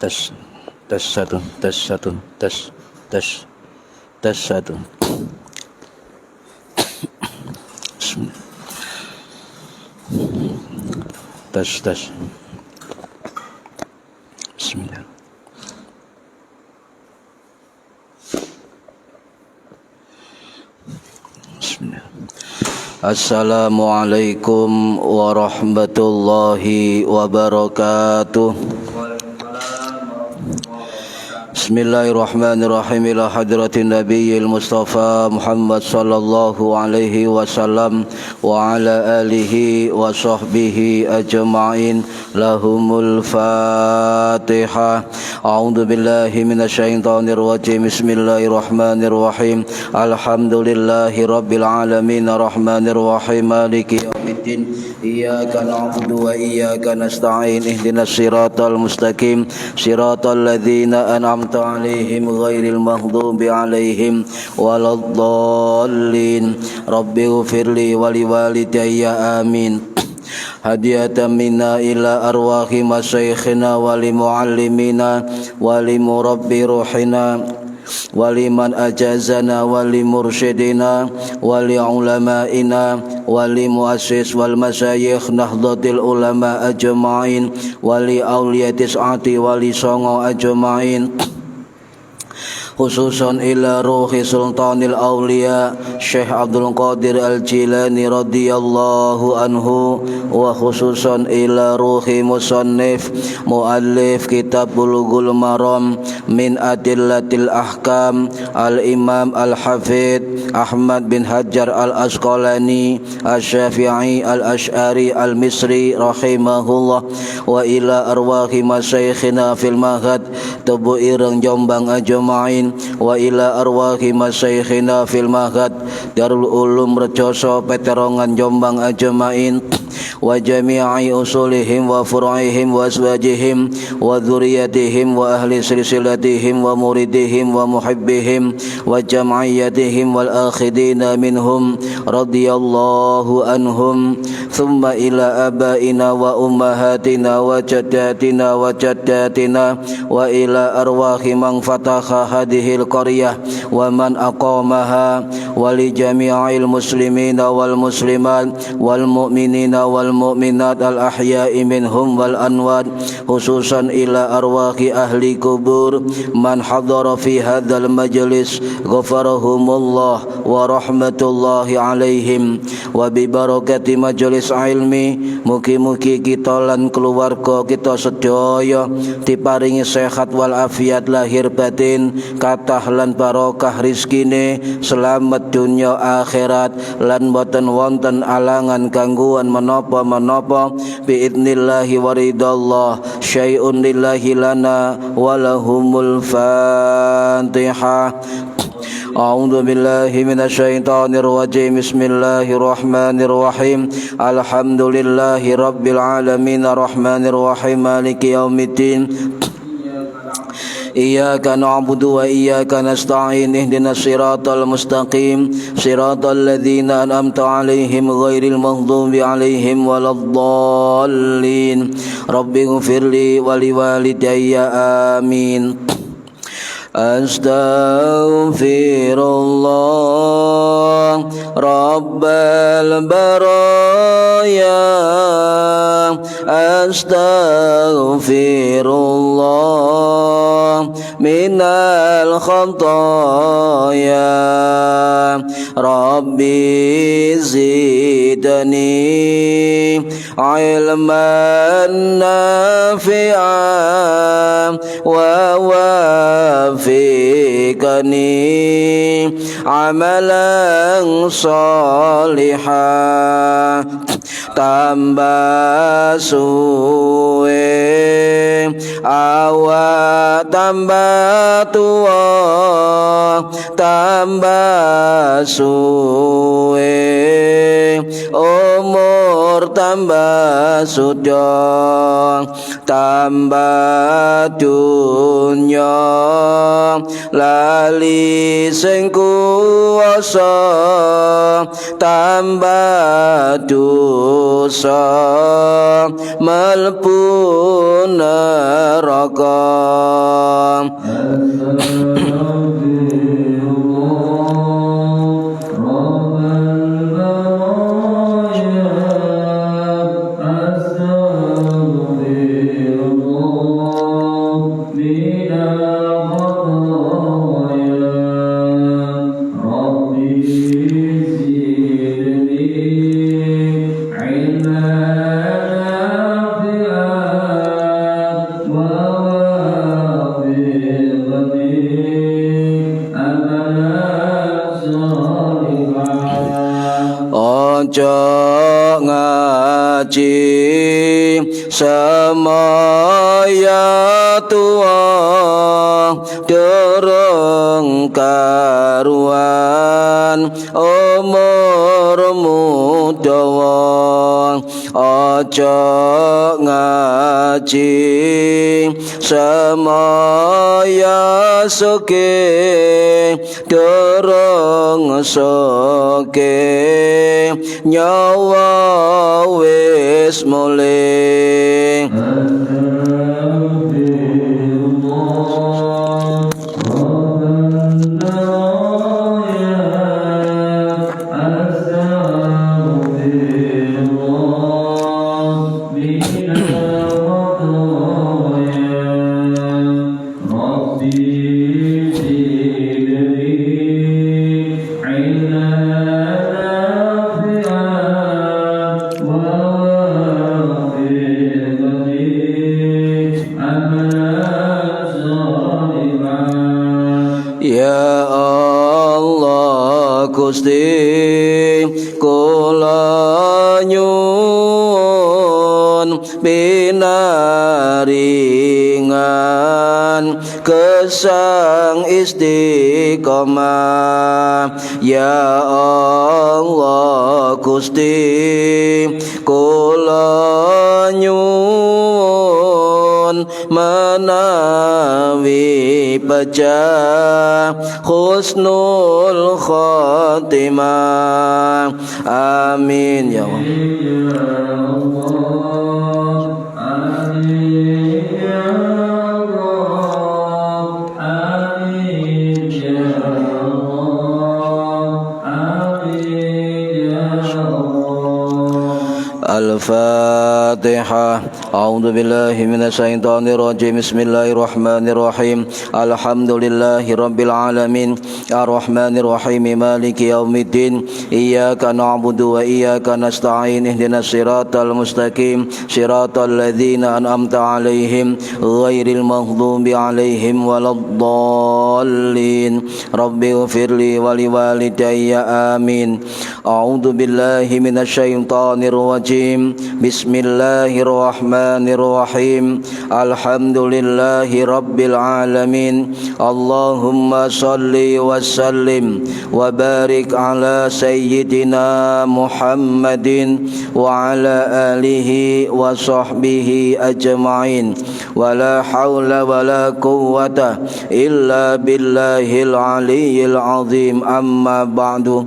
Tes satu, tes satu. Tes. Bismillah. Bismillah. Assalamualaikum warahmatullahi wabarakatuh. Bismillahirrahmanirrahim. Ila hadratin nabiyil mustafa Muhammad sallallahu alaihi wasallam wa ala alihi wa sahbihi ajma'in. Lahumul Fatihah. A'udzu billahi minasyaitonir rajim. Bismillahirrahmanirrahim. Alhamdulillahi rabbil alamin arrahmanir rahim maliki yaumiddin. Iyyaka na'budu wa iyyaka nasta'in. Ihdinas siratal mustaqim. Siratal ladzina an'amta عليهم غير المغضوب عليهم ولا الضالين رب اغفر لي ولوالدي آمين هدية منا إلى أرواح مشايخنا ولمعلمينا ولمربي روحنا ولمن أجازنا ولمرشدنا ولعلمائنا ولمؤسس والمشايخ نهضة العلماء أجمعين ولأولياء تسعة ولصنع أجمعين khususan ila ruhi sultanil awliya Syekh Abdul Qadir Al-Jilani radhiyallahu anhu wa khususan ila ruhi musannif muallif kitab Bulughul Maram min adillatil ahkam al-imam al-hafidh Ahmad bin Hajar al-Asqalani al-Syafi'i al-Ash'ari al-Misri rahimahullah wa ila arwahi masyayikhina fil mahad tubu ireng Jombang ajma'in wa ila arwahi masyayikhina fil mahad Darul Ulum Rejoso Peterongan Jombang ajma'in wa jami'i usulihim wa furu'ihim wa azwajihim wa dzurriyyatihim wa ahli silsilatihim wa muridihim wa muhibbihim wa jam'iyyatihim wal akhidina minhum radhiyallahu anhum thumma ila abaina wa ummahatina wa jaddatina wa jaddatina wa ila arwahi man fataha hadhil qaryah wa man aqamaha wa li jami'il muslimina wal muslimat wal mu'minina wal mu'minat al ahya'i minhum wal anwad khususan ila arwahi ahli kubur man hadara fi hadzal majlis ghafarahumullah wa rahmatullahi alaihim wa bi barakati majlis ilmi mugi-mugi kita lan keluarga kita sedaya diparingi sehat wal afiat lahir batin kathah lan barokah rizkine selamat dunya akhirat lan boten wonten alangan gangguan menapa-menapa biidnillahi waridallah syai'un lillahi lana walahumul Fatihah. A'udzu billahi minasyaitonir rajim. Bismillahirrahmanirrahim. Alhamdulillahi rabbil alamin arrahmanir rahim maliki yaumiddin. Iyyaka na'budu wa iyyaka nasta'in ihdinas siratal mustaqim siratal ladzina an'amta 'alaihim ghairil maghdubi 'alaihim waladdallin. Rabbighfirli wa liwalidayya amin. Astaghfirullah Rabbal baraya. Astaghfirullah minal khataya. Rabbi zidni ilman nafi'an wa wafiqni amalan salihah. Tambah suwe awak tambah tua, tambah suwe umur tambah sudah, tambah dunya lali sing kuwasa, tambah dosa mlebu neraka. Ojo ngaji semaya tua durung karuan umurmu dawa. Ojo ngaji semaya suke durung soke nyawa wis mulih. Ya Allah Gusti kula nyuwun pinaringan gesang istiqomah. Ya Allah Gusti kula nyuwun menawi pecah husnul khotimah. Amin ya Allah. Amin ya Allah. Amin ya Allah. Amin ya Allah. Al-Fatihah. A'udzu billahi minasyaitonir rajim. Bismillahirrahmanirrahim. Alhamdulillahirabbil alamin. Arrahmanir rahim. Maliki yaumiddin. Iyyaka na'budu wa iyyaka nasta'in. Ihdinas siratal mustaqim. Siratal ladzina an'amta 'alaihim ghairil maghdubi 'alaihim waladdallin. Rabbi ighfirli wa liwalidayya amin. A'udzu billahi minasyaitonir rajim. Bismillahirrahmanirrahim. Alhamdulillahi rabbil alamin. Allahumma salli wa sallim wa barik ala sayyidina Muhammadin wa ala alihi wa sahbihi ajma'in. Wa la hawla wa la quwwata illa billahil aliyyil azim. Amma ba'du.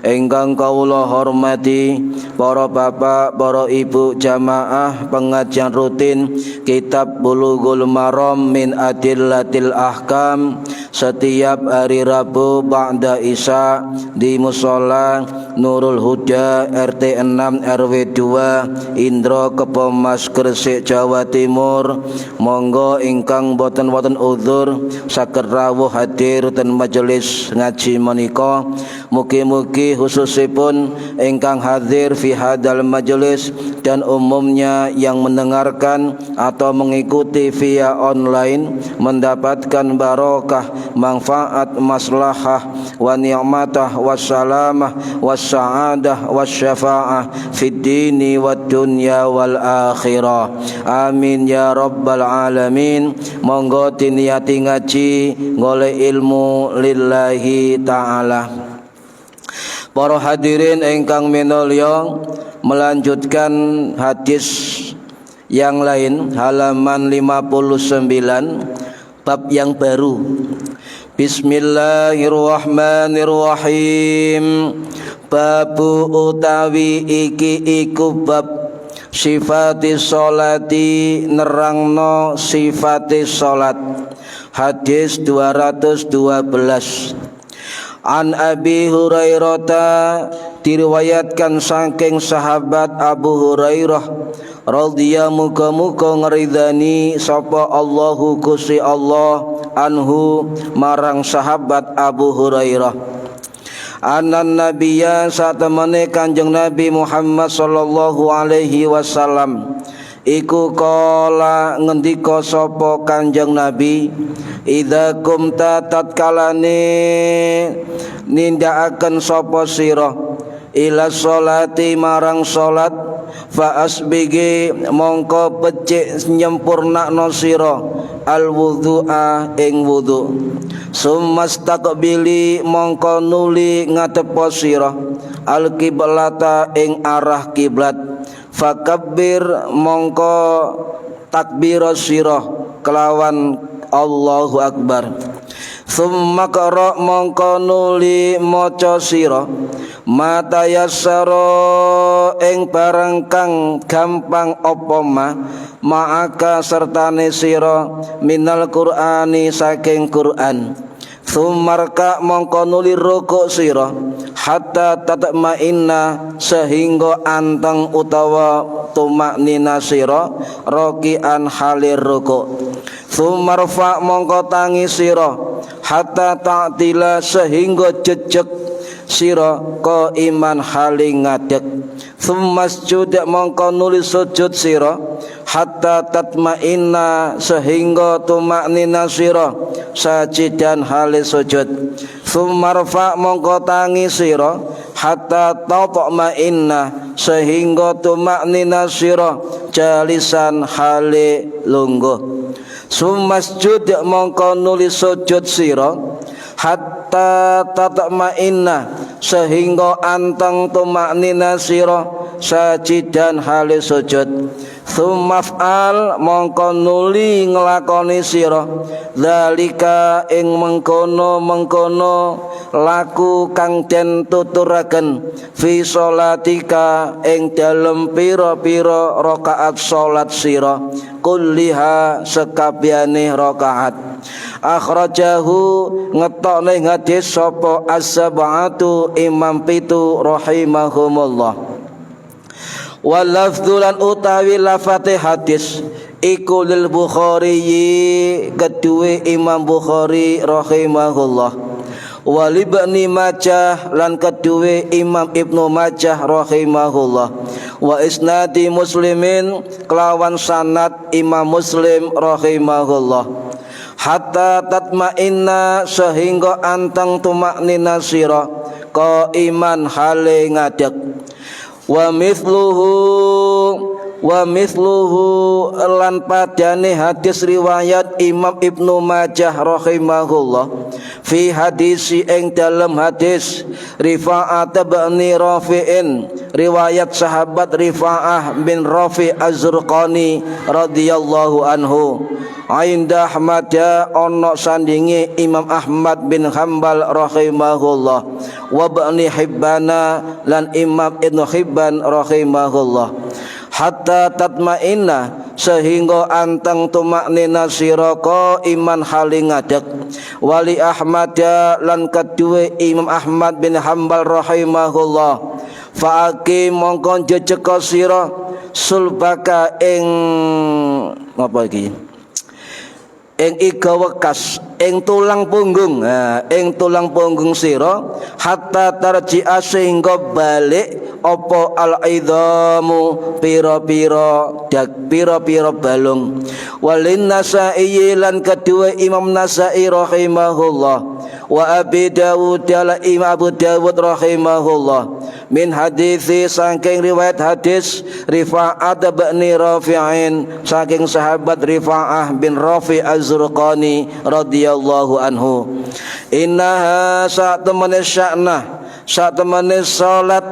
Engkang kawula hormati para bapak, para ibu jamaah pengajian rutin Kitab Bulughul Maram min Adillatil Ahkam setiap hari Rabu ba'da Isya di Mushola Nurul Huda RT 6 RW 2 Indro Kepomas Gresik Jawa Timur. Monggo ingkang boten uzur saged rawuh hadir ten majelis ngaji menika. Mugi-mugi khususipun ingkang hadir fi hadal majelis dan umumnya yang mendengarkan atau mengikuti via online mendapatkan barokah, manfaat, maslahah, wa ni'matah, wassalamah, wassa'adah, wasyafa'ah fid dini wad dunya wal akhirah. Amin ya rabbal alamin. Monggo tiniati ngaji golek ilmu lillahi ta'ala. Para hadirin ingkang minulya, melanjutkan hadis yang lain halaman 59 bab yang baru. Bismillahirrahmanirrahim. Babu utawi iki iku bab sifati sholati, nerangno sifati sholat. Hadis 212. An Abi Hurairah, diriwayatkan saking sahabat Abu Hurairah radhiyallahu muga ngridani sapa Allahu Gusti Allah anhu marang sahabat Abu Hurairah. Anan nabiyya satemene Kanjeng Nabi Muhammad sallallahu alaihi wasallam iku kala ngendika sapa Kanjeng Nabi, idza kumta tatkalane nindakaken sapa sira ila sholati marang salat, fa asbigi mongko becik nyempurnakno sira al wudhu'a ing wudu, sumastaqbili mongko nuli ngatepo sira al kiblata ing arah kiblat, fakabbir mongko takbir sira kelawan Allahu Akbar, summa qara mongko nuli maca sira mata yassara ing barang kang gampang apa ma'aka sertane sira minal Qur'ani saking Qur'an, sumarka mongko nuli rukuk sira hatta tatma'inna sehingga anteng utawa tumaknina sira rokian halir rukuk, sumarfa mongko tangi sira hatta ta'tila sehingga jejeg sira ko iman haling ngadeg, sumasjud mongko nuli sujud sira hatta tatma'inna sehingga tumaknina sira sajidan halis sujud, sumarfa mongko tangi sira hatta tatma'inna sehingga tumaknina sira jalisan hale lungguh, sumasjud mongko nuli sujud sira hatta tatma'inna sehingga anteng tumaknina sira sajidan hale sujud, sumaf'al mongko nuli nglakoni sira zalika ing mengkono laku kang den tuturaken fi sholatika ing dalem pira-pira rakaat salat sira kulliha sekabehane rakaat. Akhrajahu ngetokne hadis sapa as-sab'atu imam pitu rahimahumullah. Wa lafdzulan utawi lafate hadis iku lil Bukhari kedue Imam Bukhari rahimahullah. Wal Ibnu Majah lan kedue Imam Ibnu Majah rahimahullah. Wa isnadi Muslimin kelawan sanad Imam Muslim rahimahullah. Hatta tatma'inna sehingga antang tumaknina sira qaiman hale ngadeg. Wa mithluhu lan padane hadis riwayat Imam Ibnu Majah rahimahullah fi hadisi ing dalam hadis Rifa'ah bin Rafi'in riwayat sahabat Rifa'ah bin Rafi' Az-Zurqani radhiyallahu anhu inda Ahmad ono sandingi Imam Ahmad bin Hanbal rahimahullah wa Ibnu Hibban lan Imam Ibnu Hibban rahimahullah. Hatta tatma'inna sehingga anteng tumaknina sira iman hali ngadeg. Wali Ahmad lan kedue Imam Ahmad bin Hanbal rahimahullah. Fa'aqim mongkon jejeka sira sulbaka ing apa iki? Ing iga wekas ing tulang punggung, ing tulang punggung sira hatta tarji'a sehingga balik apa al-idhamu pira-pira balung. Walin Nasa'i lan kedua Imam Nasa'i rahimahullah wa Abi Dawud lan Imam Abu Dawud rahimahullah min hadithi saking riwayat hadis Rifa'ah bin Rafi'in saking sahabat Rifa'ah bin Rafi' Az-Zurqani radhiyallahu anhu. Innaha sa'tamane sya'nah sa'tamane salat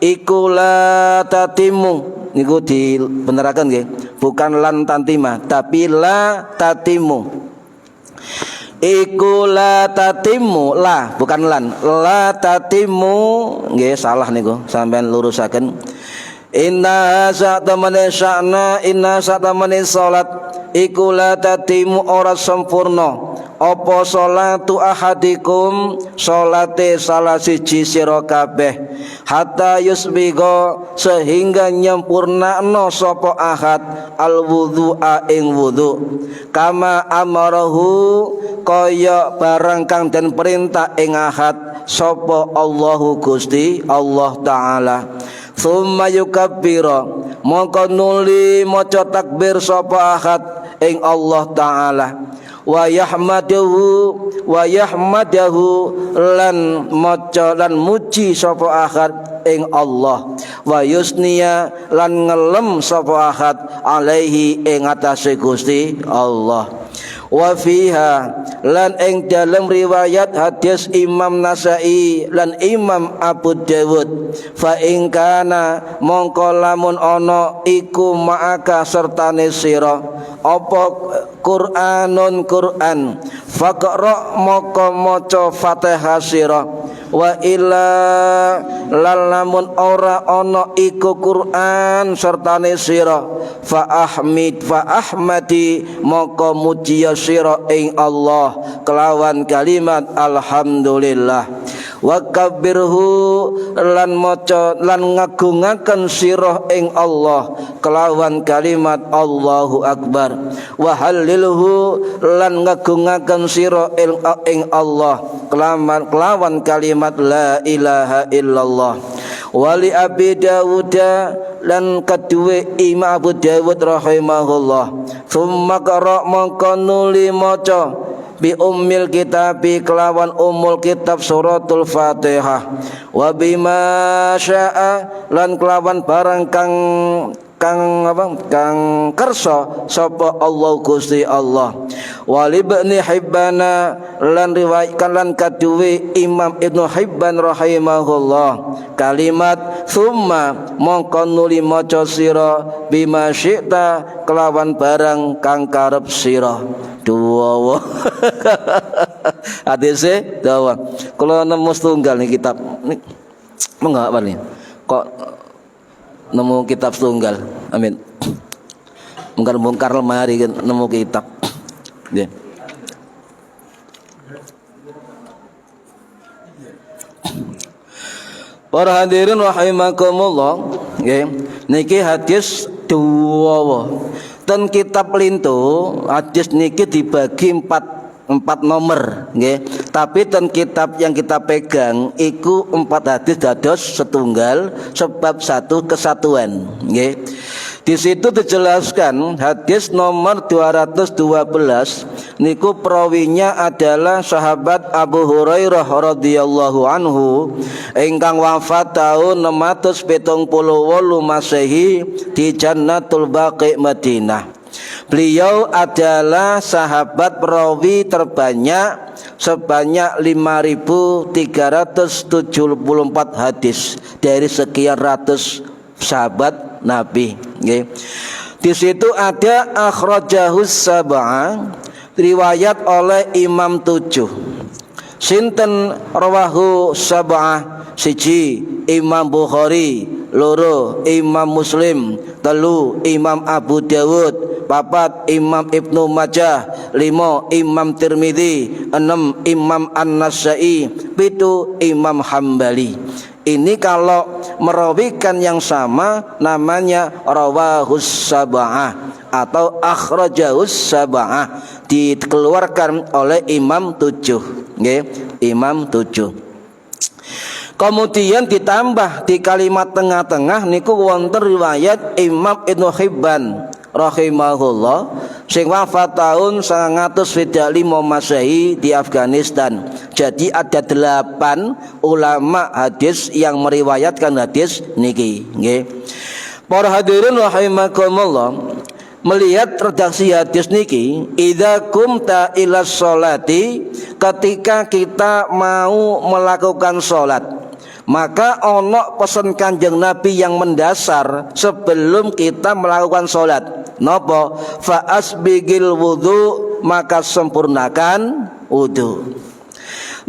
iku la tatimu niku dibeneraken nggih, bukan lan tantima tapi la tatimu. Iku la tatimu, la bukan lan, la tatimu nggih salah niku sampean lurusaken. Inna sa'tamane sya'na inna sa'tamane salat iku la tatimu ora sempurna apa salatu ahadikum salate salah siji sira kabeh hatta yusbiga sehingga nyempurnakno sapa ahad al wudhu'a ing wudhu kama amarahu kaya barang kang den perintah ing ahad sapa Allahu Gusti Allah taala. Thumma yukabbira mongko nuli maca takbir sapa ahad ing Allah taala wa yahmadahu lan maca lan muji sapa ahad ing Allah wa yusniya lan ngelem sapa ahad alaihi ing atase Gusti Allah. Wa fiha lan ing dalam riwayat hadis Imam Nasa'i lan Imam Abu Dawud fa ing kana mongko lamun ana iku ma'aka sertane sira apa Qur'anun Qur'an faqra moko maca Fatihah sira wa illa lan lamun ora ana iku Qur'an sertane sira fa ahmadi moko muji sira ing Allah kelawan kalimat alhamdulillah wa kabbirhu lan maca lan ngagungaken sira ing Allah kelawan kalimat Allahu akbar wa hallilhu lan ngagungaken sira ing Allah kelawan kalimat la ilaha illallah. Wali Abi Dawud lan kedue Imam Abu Dawud rahimahullah summa qara mongko nuli maca bi ummil kitabi kelawan ummul kitab suratul Fatihah wa bima syaa lan kelawan barang kang kersa sapa Allah Gusti Allah. Wal Ibnu Hibban lan riwayatkan lan kadue Imam Ibnu Hibban rahimahullah kalimat summa mongko nuli maca sira bima syi'ta kelawan barang kang karep sira. Dawa hadise dawa kula nemu setunggal nih kitab mengapa nih kok nemu kitab tunggal, amin. Bongkar lemari nemu kitab, ya. Para hadirin rahimakumullah, nggih. Niki hadis dawa. Ten kitab Lintu hadis niki dibagi empat nomor, nggih. Tapi ten kitab yang kita pegang iku 4 hadis dados setunggal sebab satu kesatuan, nggih. Di situ dijelaskan hadis nomor 212 niku perawinya adalah sahabat Abu Hurairah radhiyallahu anhu ingkang wafat tahun 678 Masehi di Jannatul Baqi Madinah. Beliau adalah sahabat perawi terbanyak sebanyak 5.374 hadis dari sekian ratus sahabat Nabi. Di situ ada akhrajahus sab'ah, riwayat oleh Imam 7. Sinten rawahu sab'ah? Siji Imam Bukhari, loro Imam Muslim, telu Imam Abu Dawud, papat Imam Ibnu Majah, 5 Imam Tirmidzi, 6 Imam An-Nasa'i, 7 Imam Hambali. Ini kalau merawikan yang sama namanya rawahus sab'ah atau akhrajahus sab'ah, dikeluarkan oleh Imam 7, nggih, Imam 7. Kemudian ditambah di kalimat tengah-tengah niku wonten riwayat Imam Ibnu Hibban rahimahullah sing wafat tahun 905 Masehi di Afghanistan. Jadi ada 8 ulama hadis yang meriwayatkan hadis niki, nggih. Para hadirin rahimakumullah, melihat redaksi hadis niki, idza kumta ila sholati, ketika kita mau melakukan sholat, maka ono pesan Kanjeng Nabi yang mendasar sebelum kita melakukan sholat. Nopo? Fa asbigil wudu, maka sempurnakan wudu.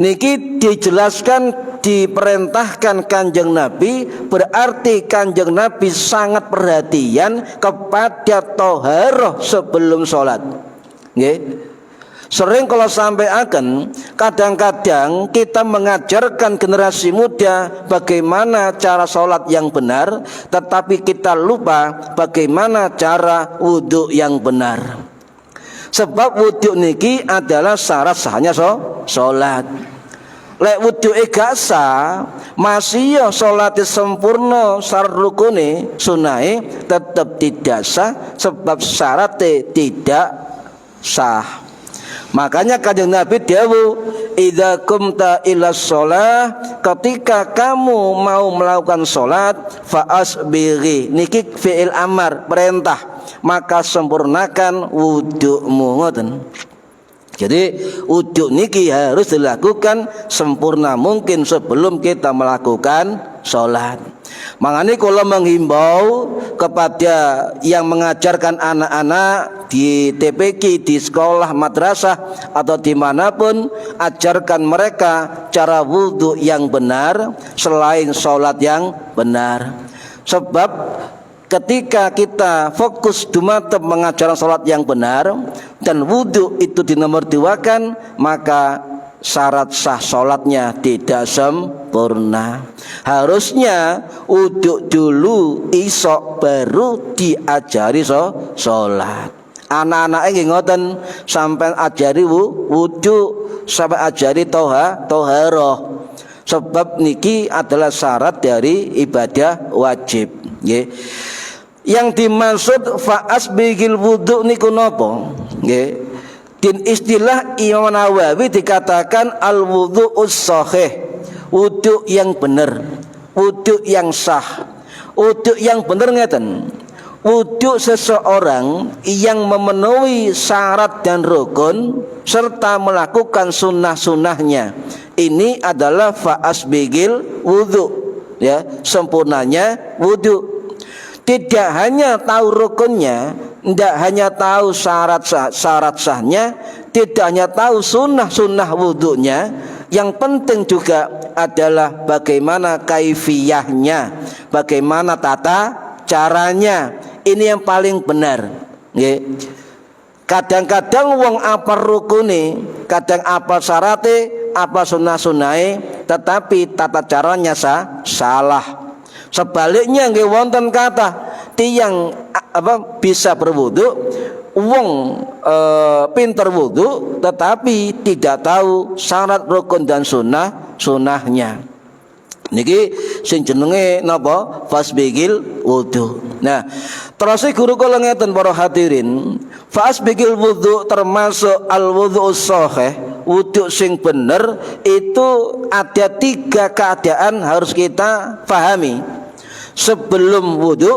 Niki dijelaskan, diperintahkan Kanjeng Nabi, berarti Kanjeng Nabi sangat perhatian kepada toharoh sebelum sholat, nggih. Sering kalau sampai akan kadang-kadang kita mengajarkan generasi muda bagaimana cara sholat yang benar, tetapi kita lupa bagaimana cara wudhu yang benar. Sebab wudhu niki adalah syarat sahnya sholat. Lek wudhu gak sah, masih ya sholat sempurna syarat rukune sunai tetap tidak sah sebab syaratnya tidak sah. Makanya Kanjeng Nabi dawuh, idza kumta ila shalah, ketika kamu mau melakukan salat, fa asbighi, niki fi'il amar, perintah, maka sempurnakan wudu'mu, ngoten. Jadi wudu niki harus dilakukan sempurna mungkin sebelum kita melakukan sholat. Makanya kalau menghimbau kepada yang mengajarkan anak-anak di TPQ, di sekolah, madrasah atau dimanapun, ajarkan mereka cara wudu yang benar selain sholat yang benar. Sebab ketika kita fokus dumatep mengajarkan sholat yang benar dan wudhu itu dinomorduakan, maka syarat sah sholatnya tidak sempurna. Harusnya wudhu dulu isok baru diajari sholat. Anak-anak ini ngoten, sampai ajari wudhu, sampai ajari toharoh. Sebab niki adalah syarat dari ibadah wajib, nggih. Yang dimaksud fa'as bigil wudu niku napa? Nggih. Din istilah Imam Nawawi dikatakan al wudu'us shahih, wudu yang benar, wudu yang sah. Wudu yang benar ngeten, wudu seseorang yang memenuhi syarat dan rukun serta melakukan sunnah-sunnahnya. Ini adalah fa'as bigil wudu, ya, sempurnanya wudu. Tidak hanya tahu rukunnya, tidak hanya tahu syarat sahnya, tidak hanya tahu sunnah wudunya. Yang penting juga adalah bagaimana kaifiyahnya, bagaimana tata caranya. Ini yang paling benar. Kadang-kadang wong apa rukune, kadang apa syarate, apa sunnah-sunnahe, tetapi tata caranya salah. Sebaliknya nggih wonten kata tiyang bisa berwudu, wong pinter wudu tetapi tidak tahu syarat rukun dan sunnahnya. Niki sing jenenge napa? Fasbigil wudu. Nah, terus guru kula ngeten para hadirin, fasbigil wudu termasuk al wudu shahih, wudu sing bener itu ada 3 keadaan harus kita pahami. Sebelum wudu,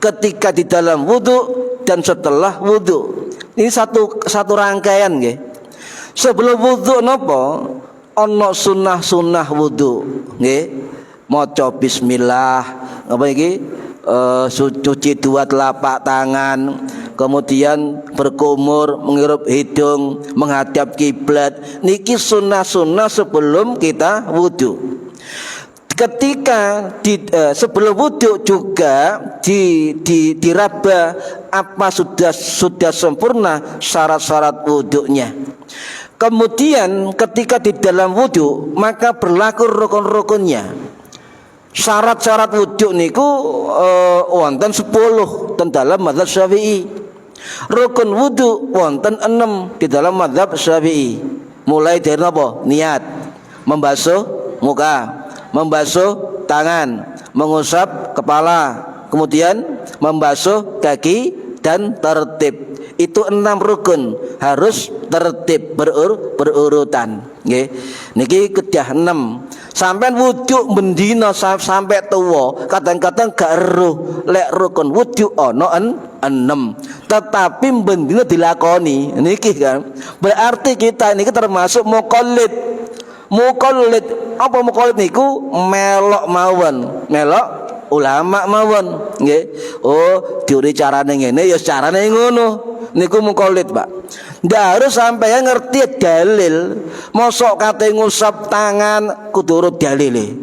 ketika di dalam wudu, dan setelah wudu. Ini satu rangkaian nggih. Sebelum wudu napa? Ana sunnah wudu nggih. Maca bismillah, apa iki? Cuci 2 telapak tangan, kemudian berkumur, menghirup hidung, menghadap kiblat. Niki sunnah sebelum kita wudu. Ketika sebelum wudu juga diraba apa sudah sempurna syarat-syarat wudunya. Kemudian ketika di dalam wudu maka berlaku rukun-rukunnya. Syarat-syarat wudu niku wonten 10 dalam mazhab Syafi'i. Rukun wudu wonten 6 di dalam mazhab Syafi'i. Mulai dari apa? Niat, membasuh muka, membasuh tangan, mengusap kepala, kemudian membasuh kaki dan tertib. Itu 6 rukun harus tertib berurutan. Nggih. Niki kedah 6. Sampai wudu mendina sampai tua, kadang-kadang gak eruh lek rukun wudu ana 6. Tetapi mendina dilakoni. Niki kan. Berarti kita ini termasuk muqallid. Apa muqallid niku? Melok mawon, melok ulama mawon nggih. Oh, diuri carane ngene ya carane ngono. Niku muqallid, Pak. Ndak harus sampai ngerti dalil. Mosok kate ngusap tangan kudu urut dalile.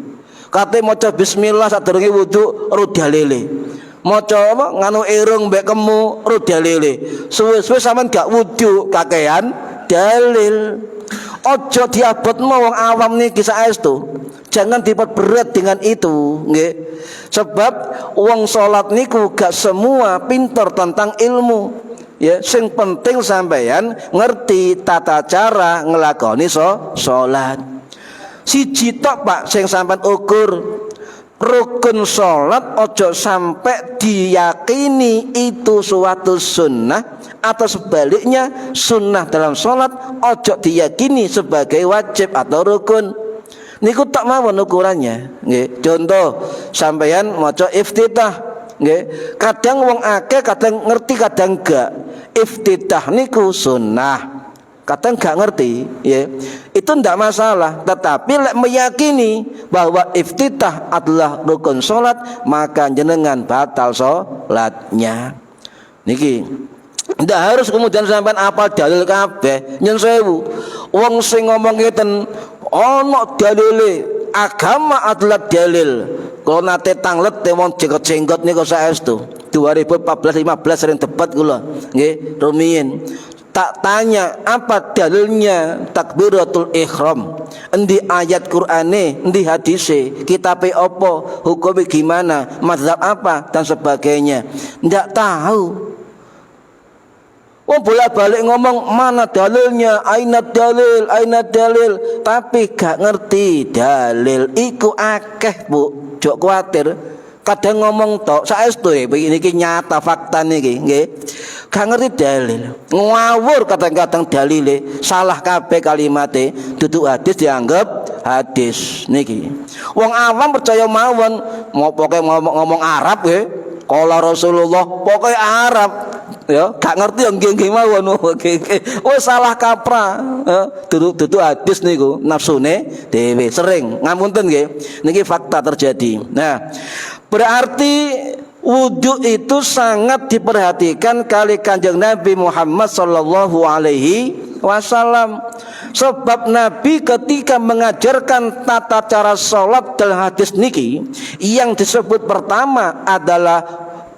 Kate maca bismillah sadurunge wudu urut dalile. Maca apa nganu irung mbek kemu urut dalile. Suwe-suwe sampean gak wudu kakean dalil. Ojo diabotno wong awam niki saestu. Jangan diperberat dengan itu, nggih. Sebab wong salat niku gak semua pinter tentang ilmu. Ya, sing penting sampeyan ngerti tata cara nglakoni salat. Siji tok Pak sing sampean ukur. Rukun salat ojo sampai diyakini itu suatu sunnah, atau sebaliknya sunnah dalam salat ojo diyakini sebagai wajib atau rukun. Niku tak mawon ukurannya nggih. Contoh sampeyan maca iftitah nggih. Kadang wong akeh kadang ngerti kadang gak. Iftitah niku sunnah, kadang gak ngerti ya. Itu ndak masalah. Tetapi lek meyakini bahwa iftitah adalah rukun salat, maka jenengan batal salatnya. Niki ndak harus kemudian sampean apal dalil kabeh. Nyen sewu. Wong sing ngomong ngeten ana dalile, agama adalah dalil. Kalau nate tanglet wong jenggot-jenggot niku saestu. 2014-15 sering debat kula nggih rumiyin. Tak tanya apa dalilnya takbiratul ihram, endi ayat Qur'ane, endi hadise, kitabe apa, hukumnya gimana, mazhab apa dan sebagainya. Ndak tahu. Oh, bolak-balik ngomong mana dalilnya, aina dalil, tapi gak ngerti dalil iku akeh, Bu. Jok kuatir. Kadang ngomong tok saestu niki nyata fakta niki nggih. Gak ngerti dalil. Ngawur kadang-kadang dalile, salah kabeh kalimate, dudu hadis dianggap hadis niki. Wong awam percaya mawon, mau pokoke ngomong Arab nggih. Qala Rasulullah pokoke Arab. Ya, gak ngerti yang nggih mawon. Wis salah kaprah. Dudu hadis niku nafsune dhewe sering. Ngapunten nggih. Niki fakta terjadi. Nah, berarti wudu itu sangat diperhatikan kali Kanjeng Nabi Muhammad sallallahu alaihi wasallam. Sebab Nabi ketika mengajarkan tata cara salat dalam hadis niki, yang disebut pertama adalah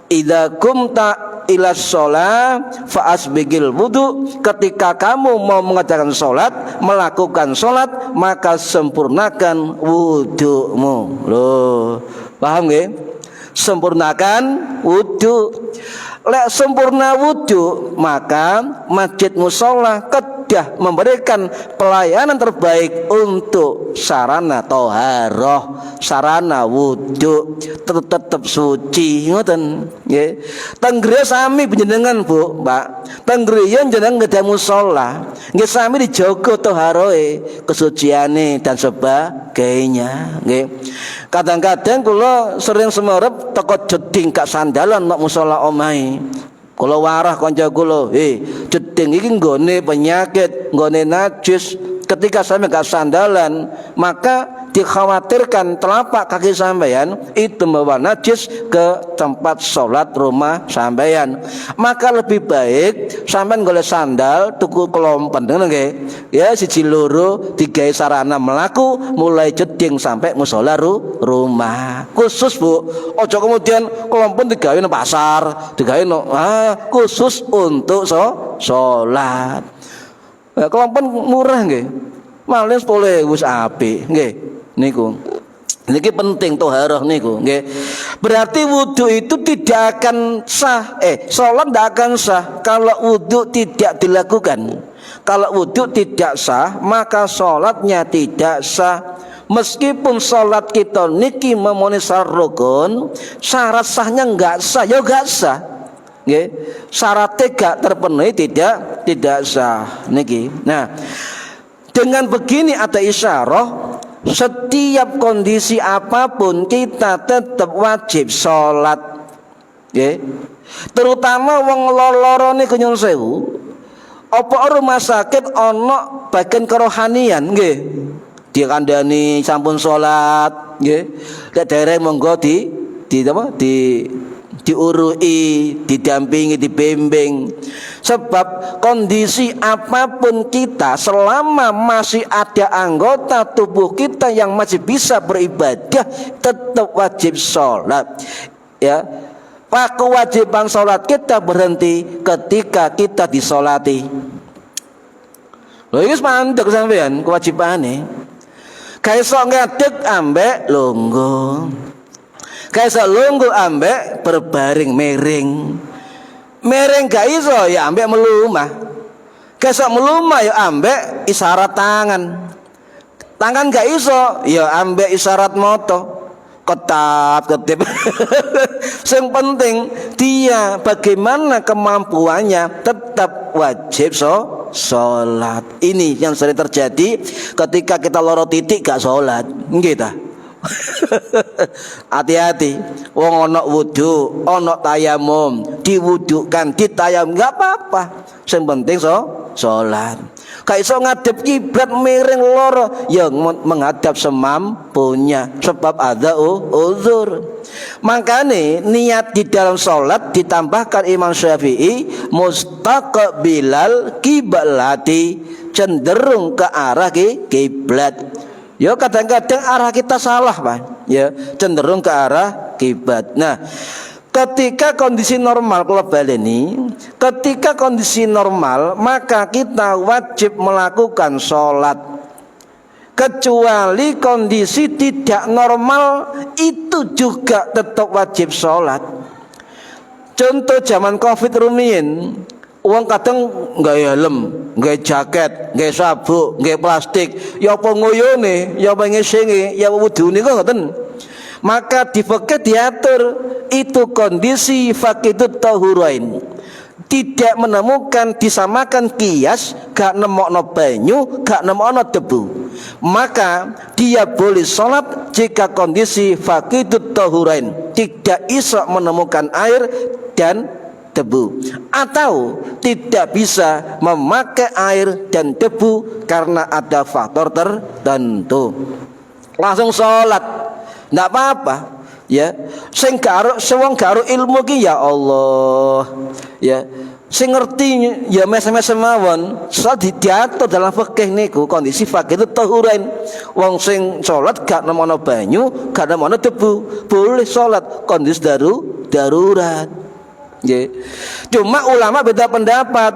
idza kumta ila sholat fa asbigil wudu. Ketika kamu mau mengerjakan sholat, melakukan sholat, maka sempurnakan wudumu. Loh, paham nggih? Sempurnakan wudu. Lek sempurna wudu, maka masjid mushola kedah memberikan pelayanan terbaik untuk sarana toharoh, sarana wudu tetap suci. Ngoten nggih. Teng griya sami panjenengan Bu, Mbak. Teng griya jenengan nggih mushola, nggih sami dijaga toharohe, kesuciane dan sebagainya nggih. Kadang-kadang kula sering semerep teko jeding gak sandalan nek mushola omahe. Kula warah kanca kula, jeding iki nggone penyakit, nggone najis. Ketika sampai gak sandalan, maka dikhawatirkan telapak kaki sampeyan itu membawa najis ke tempat sholat rumah sampeyan. Maka lebih baik sampeyan golek sandal tuku kelompen nggih. Ya siji loro digawe sarana melaku mulai jeding sampai mushola rumah. Khusus Bu, ojo kemudian kelompen digawe nang pasar, digawe khusus untuk sholat. Kelompen murah nggih. Malah 10.000 wis apik nggih. Niku. Niki penting toharoh niku nggih. Berarti wudu itu tidak akan sah, salat tidak akan sah kalau wudu tidak dilakukan. Kalau wudu tidak sah, maka salatnya tidak sah. Meskipun salat kita niki memenuhi syarat rukun, syarat sahnya enggak sah, ya enggak sah. Nggih. Syaratnya enggak terpenuhi tidak sah niki. Nah, dengan begini ada isyarah setiap kondisi apapun kita tetap wajib sholat, okay? Terutama wong loro niku nyuwun sewu, apa rumah sakit ono bagian kerohanian, nggih. Dikandani sampun sholat, nggih. Lek dereng monggo diurui, didampingi, dibimbing. Sebab kondisi apapun kita, selama masih ada anggota tubuh kita yang masih bisa beribadah, tetap wajib sholat. Ya, kewajiban sholat kita berhenti ketika kita disolati. Lho iki mandek sampean kewajibane. Kaisa ngadeg ambek lungguh. Kaisa lungguh ambek berbaring miring. Miring gak iso ya ambek melumah. Kaisa melumah ya ambek isyarat tangan. Tangan gak iso ya ambek isyarat moto. Ketap-ketip. Yang penting dia bagaimana kemampuannya tetap wajib sholat. Ini yang sering terjadi ketika kita loro titik gak sholat. Nggih. Hati-hati. Wong ana wudu, ana tayamum, diwudukan, ditayam enggak apa-apa. Sing penting salat. Gak iso ngadep kiblat miring loro, ya menghadap semampunya sebab ada uzur. Makanya niat di dalam salat ditambahkan Imam Syafi'i mustaqbilal kiblati, cenderung ke arah kiblat. Ya kadang-kadang arah kita salah Pak. Ya cenderung ke arah kiblat. Nah, ketika kondisi normal kalau baleni, ketika kondisi normal maka kita wajib melakukan sholat. Kecuali kondisi tidak normal itu juga tetap wajib sholat. Contoh zaman Covid rumiyin, uang kadang nggak helm, nggak jaket, nggak sabuk, nggak plastik, ya apa ngoyone, ya apa ngesengi, ya apa wudune kok ngoten. Maka di fikih diatur itu kondisi faqidut tahurain. Tidak menemukan disamakan kias, gak nemokno banyu, gak nemokno debu. Maka dia boleh sholat jika kondisi faqidut tahurain, tidak iso menemukan air dan debu, atau tidak bisa memakai air dan debu karena ada faktor tertentu. Langsung sholat, ndak apa-apa. Ya, sing karo sewong karo ilmu ki ya Allah. Ya, sing ngerti ya mes-mes mawon. Soal diatur dalam fikih niku kondisi fakir itu tahurain. Wong sing sholat gak nemono banyu, gak nemono debu, boleh sholat kondisi darurat. Nggih. Cuma ulama beda pendapat.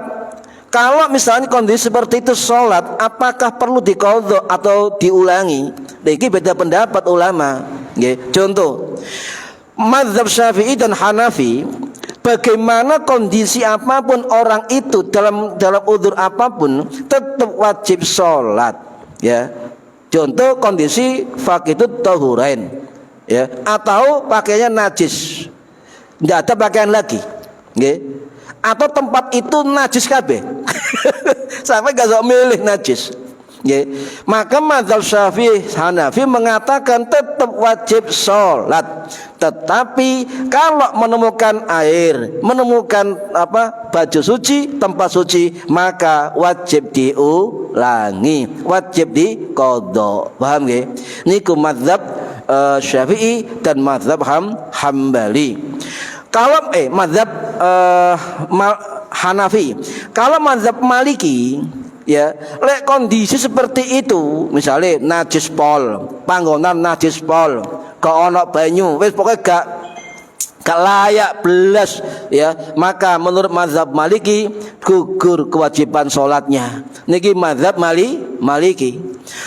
Kalau misalnya kondisi seperti itu sholat, apakah perlu diqadha atau diulangi? Iki beda pendapat ulama. Nggih. Contoh, mazhab Syafi'i dan Hanafi, bagaimana kondisi apapun orang itu dalam udzur apapun tetap wajib sholat. Ya. Contoh kondisi faqidut tahurain, ya, atau pakaiannya najis, tidak ada pakaian lagi, nggih. Atau tempat itu najis kabeh sampai gak usah milih najis, nggih. Maka mazhab Syafi'i Hanafi mengatakan tetap wajib sholat. Tetapi kalau menemukan air, menemukan baju suci, tempat suci, maka wajib diulangi, wajib diqadha. Paham nggih? Niku mazhab Syafi'i dan mazhab Hambali. Kalau mazhab Hanafi, kalau mazhab Maliki, ya, lek kondisi seperti itu, misalnya najis pol, panggonan najis pol, ke ono banyu, wis pokoknya gak layak belas, ya, maka menurut mazhab Maliki gugur kewajiban sholatnya. Niki mazhab Maliki.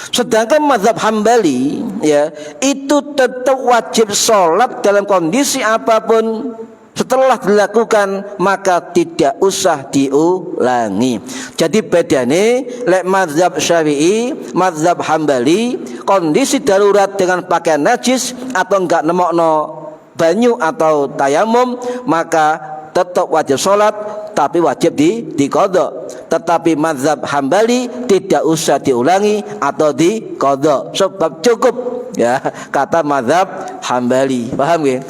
Sedangkan mazhab Hambali, ya, itu tetap wajib sholat dalam kondisi apapun. Setelah dilakukan maka tidak usah diulangi. Jadi bedane lek mazhab Syafi'i, mazhab Hambali, kondisi darurat dengan pakaian najis atau enggak nemokno banyu atau tayamum, maka tetap wajib sholat tapi wajib diqadha. Tetapi mazhab Hambali tidak usah diulangi atau diqadha sebab cukup, ya, kata mazhab Hambali. Paham nggih?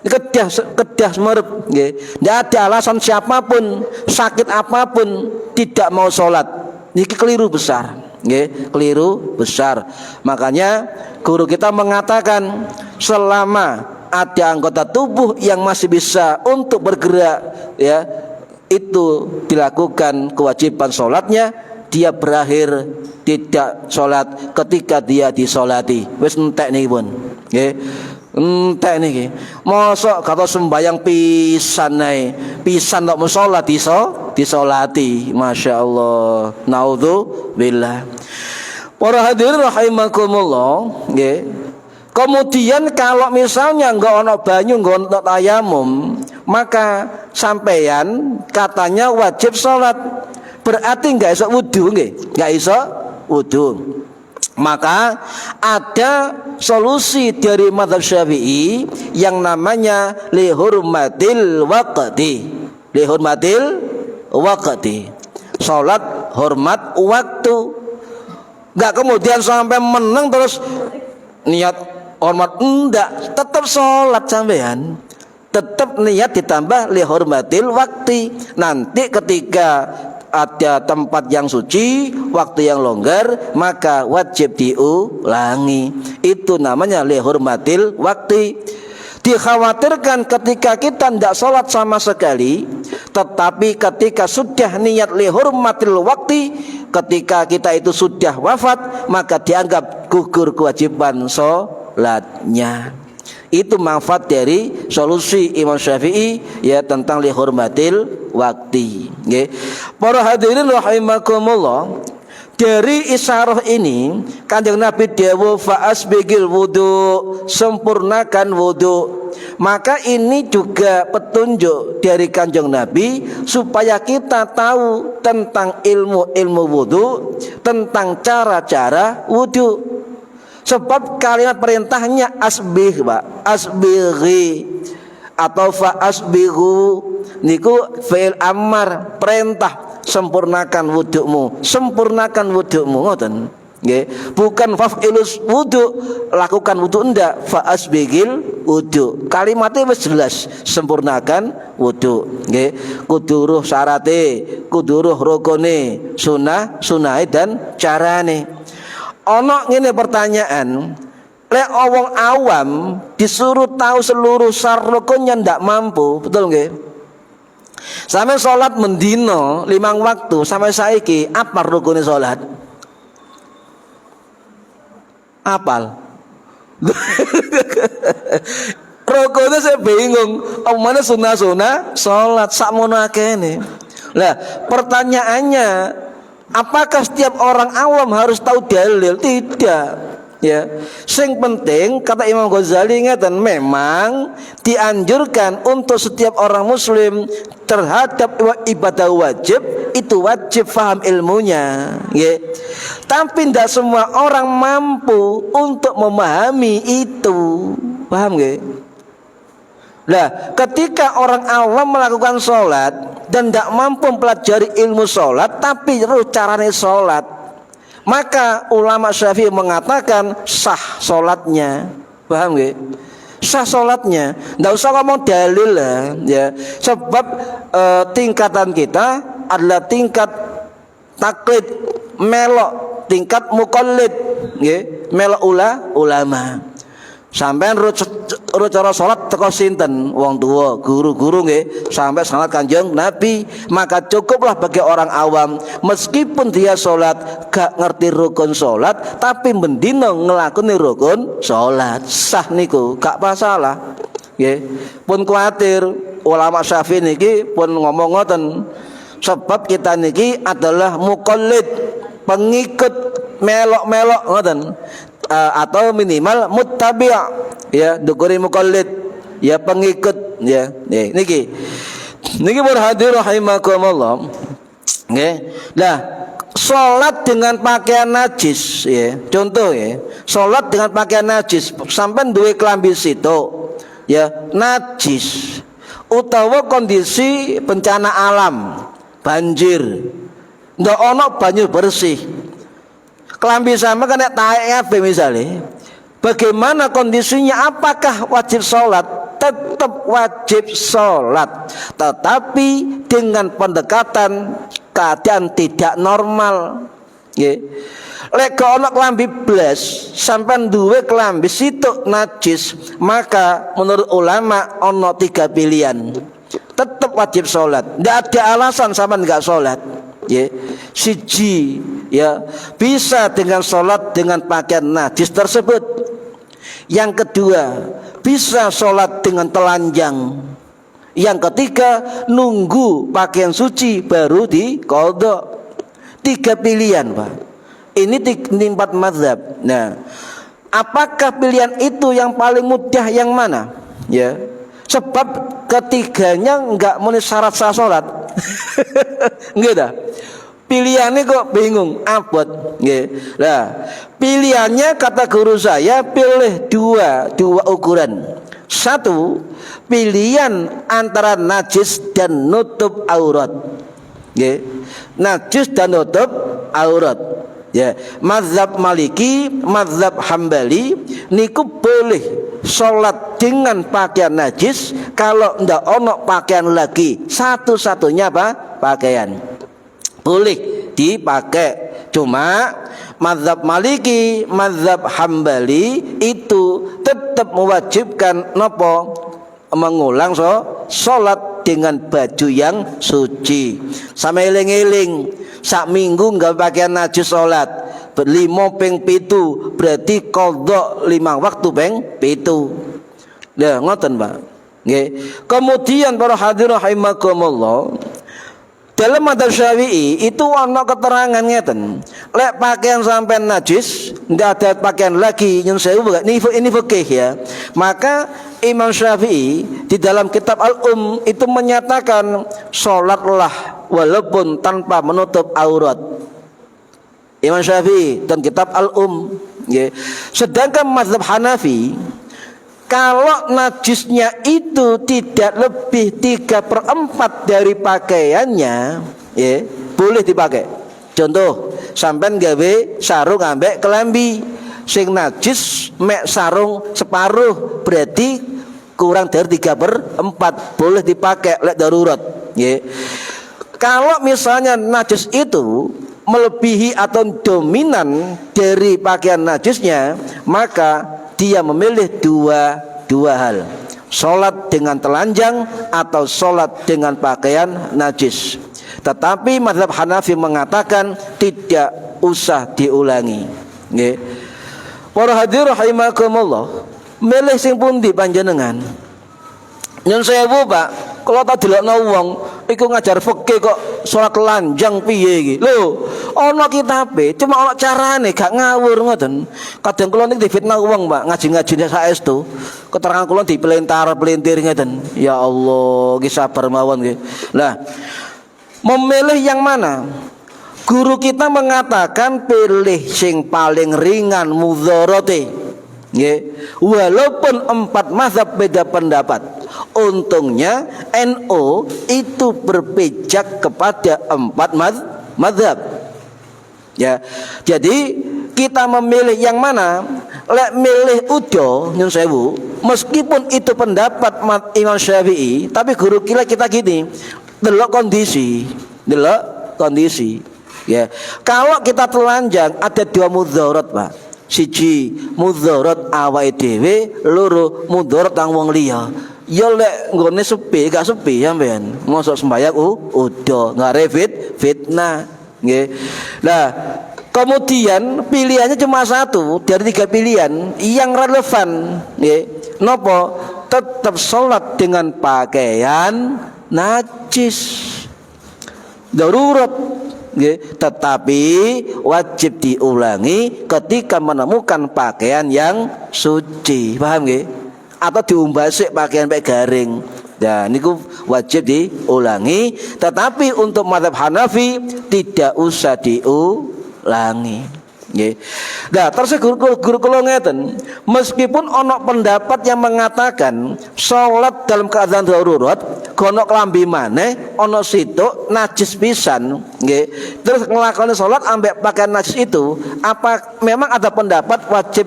Kedah semerep, nggih. Tidak ada alasan siapapun, sakit apapun tidak mau sholat. Ini keliru besar, nggih, keliru besar. Makanya guru kita mengatakan selama ada anggota tubuh yang masih bisa untuk bergerak, ya, itu dilakukan kewajiban sholatnya. Dia berakhir tidak sholat ketika dia disolati. Wis entek niki pun, nggih. Entek niki. Mosok kata sembayang pisan ae. Pisan tok musala disolati. Masyaallah. Naudzubillah. Para hadirin rahimakumullah, nggih. Kemudian kalau misalnya enggak ono banyu, enggak ono tayamum, maka sampeyan katanya wajib sholat. Berarti enggak iso wudu, nggih. Enggak iso wudu. Maka ada solusi dari mazhab Syafi'i yang namanya lihurmatil waqti. Lihurmatil waqti. Salat hormat waktu. Enggak kemudian sampai menang terus niat hormat, enggak, tetap salat sampean. Tetap niat ditambah lihurmatil waqti. Nanti ketika ada tempat yang suci, waktu yang longgar, maka wajib diulangi. Itu namanya lihurmatil waktu. Dikhawatirkan ketika kita tidak sholat sama sekali, tetapi ketika sudah niat lihurmatil waktu, ketika kita itu sudah wafat, maka dianggap gugur kewajiban sholatnya. Itu manfaat dari solusi Imam Syafi'i, ya, tentang lihurmatil wakti, nggih. Para hadirin rahimakumullah, dari isyarah ini Kanjeng Nabi dawuh fa asbigil wudu, sempurnakan wudu. Maka ini juga petunjuk dari Kanjeng Nabi supaya kita tahu tentang ilmu wudu, tentang cara-cara wudu. Sebab kalimat perintahnya asbih, Pak, asbighi atau fa asbighu niku fi'il amar, perintah, sempurnakan wudumu, sempurnakan wudumu, ngoten nggih. Bukan fa'ilus wudu, lakukan wudu, ndak, fa asbigil wudu. Kalimatnya wis jelas, sempurnakan wudu, nggih. Kuduruh syarate, kuduruh rukune, sunah dan carane. Ono ngene pertanyaan, lek wong awam disuruh tahu seluruh syarat rukunnya ndak mampu, betul nggih? Sampai sholat mendino 5 waktu, sampai saiki apa rukunnya sholat? Apal? rukune saya bingung. Omane sunah-sunah salat sakmono akene. Lah, pertanyaannya, apakah setiap orang awam harus tahu dalil? Tidak. Ya, sing penting kata Imam Ghazali ngeten, memang dianjurkan untuk setiap orang muslim terhadap ibadah wajib itu wajib paham ilmunya, ya. Tapi tidak semua orang mampu untuk memahami itu, paham nggih? Nah, ketika orang awam melakukan sholat dan tidak mampu mempelajari ilmu sholat, tapi terus caranya sholat, maka ulama Syafi'i mengatakan sah sholatnya, paham gak? Sah sholatnya, tidak usah ngomong dalil lah, ya. Sebab tingkatan kita adalah tingkat taklid, melok, tingkat muqallid, ya. Melok ulama. Sampai cara sholat teko sinten wong tua, guru-guru nggih, sampai salat Kanjeng Nabi. Maka cukuplah bagi orang awam, meskipun dia sholat gak ngerti rukun sholat, tapi mendino ngelakoni rukun sholat, sah niku gak masalah. Nggih, pun kuatir ulama Syafi'i niki pun ngomong ngoten, sebab kita niki adalah muqallid, pengikut melok-melok ngoten. Atau minimal muttabi', ya, dukuri muqallid, ya, pengikut, ya. Niki berhadir rahimakumullah. Nggih. Nah, salat dengan pakaian najis, ya. Contoh, ya. Salat dengan pakaian najis, sampean duwe klambi situ, ya, najis. Utawa kondisi bencana alam, banjir. Ndak ono banyu bersih. Kelambi sama kena taek misalnya. Bagaimana kondisinya? Apakah wajib sholat? Tetap wajib sholat, tetapi dengan pendekatan keadaan tidak normal. Lek ono kelambi blas, sampai duwe kelambi situ najis, maka menurut ulama ono 3 pilihan. Tetap wajib sholat. Tidak ada alasan sama nggak sholat. Siji, ya, bisa dengan sholat dengan pakaian najis tersebut. Yang kedua, bisa sholat dengan telanjang. Yang ketiga, nunggu pakaian suci baru diqadha. 3 pilihan, Pak. Ini 4 mazhab. Nah, apakah pilihan itu yang paling mudah yang mana? Ya, sebab ketiganya enggak memenuhi syarat sah sholat. Enggak dah. Pilihannya kok bingung, abot. Nah, pilihannya kata guru saya, pilih dua ukuran. Satu, pilihan antara najis dan nutup aurat. Najis dan nutup aurat. Ya, mazhab Maliki, mazhab Hambali niku boleh sholat dengan pakaian najis kalau ndak ono pakaian lagi. Satu-satunya apa? Pakaian. Boleh dipakai. Cuma mazhab Maliki, mazhab Hambali itu tetap mewajibkan nopo? Mengulang sholat dengan baju yang suci. Sama eling-eling, sak minggu enggak pakaian najis sholat 5 ping 7, berarti qadha 5 waktu ping 7. Lah ngoten, Pak. Nggih. Kemudian para hadirin rahimakumullah, dalam madzhab Syafi'i itu ana keterangan ngeten. Lek pakaian sampean najis, enggak ada pakaian lagi, nyun sewu ini fikih, ya. Maka Imam Syafi'i di dalam kitab Al-Um itu menyatakan sholatlah walaupun tanpa menutup aurat. Imam Syafi'i dan kitab Al-Um, ya. Sedangkan mazhab Hanafi, kalau najisnya itu tidak lebih 3/4 dari pakaiannya, ya, boleh dipakai. Contoh, sampean gawe sarung ambek kelambi, sing najis mek sarung separuh, berarti kurang dari 3/4, boleh dipakai lek darurat. Ya. Kalau misalnya najis itu melebihi atau dominan dari pakaian najisnya, maka dia memilih dua hal, sholat dengan telanjang atau sholat dengan pakaian najis. Tetapi mazhab Hanafi mengatakan tidak usah diulangi. Para hadirin rahimakumullah, milih sing pundi panjenengan? Nyun sewu Pak, kalau tak delokno wong iku ngajar fikih kok salat lanjang piye iki. Lho, ana kitabe, cuma ana carane gak ngawur ngoten. Kadang kula niki difitnah wong Pak, ngaji-ngajine saestu. Keterangan kula dipelintar-pelintir ngeten. Ya Allah, iki sabar mawon nggih. Lah, memilih yang mana? Guru kita mengatakan pilih sing paling ringan mudharate. Nggih. Walaupun 4 mazhab beda pendapat. Untungnya NU itu berpijak kepada 4 mazhab. Ya. Jadi kita memilih yang mana? Lek milih udo nyun sewu, meskipun itu pendapat Imam Syafi'i, tapi guru kita gini, delok kondisi. Ya. Kalau kita telanjang ada 2 mudharat, Pak. Siji mudharat awake dhewe, loro mudharat tang wong liya. Ya lek nggone sepi gak sepi sampean. Mosok sembahyang udah ngare fitnah, nggih. Nah, kemudian pilihannya cuma 1 dari 3 pilihan yang relevan, nggih. Napa? Tetap sholat dengan pakaian najis. Darurat, nggih. Tetapi wajib diulangi ketika menemukan pakaian yang suci. Paham nggih? Atau diumbasik pakaian pakai garing. Ya, niku wajib diulangi. Tetapi untuk mazhab Hanafi tidak usah diulangi. Nggih. Nah, terus guru kula ngeten, meskipun ono pendapat yang mengatakan salat dalam keadaan darurat, gono klambi maneh, ono situk najis pisan, nggih. Terus nglakoni salat ambek pakaian najis itu, apa memang ada pendapat wajib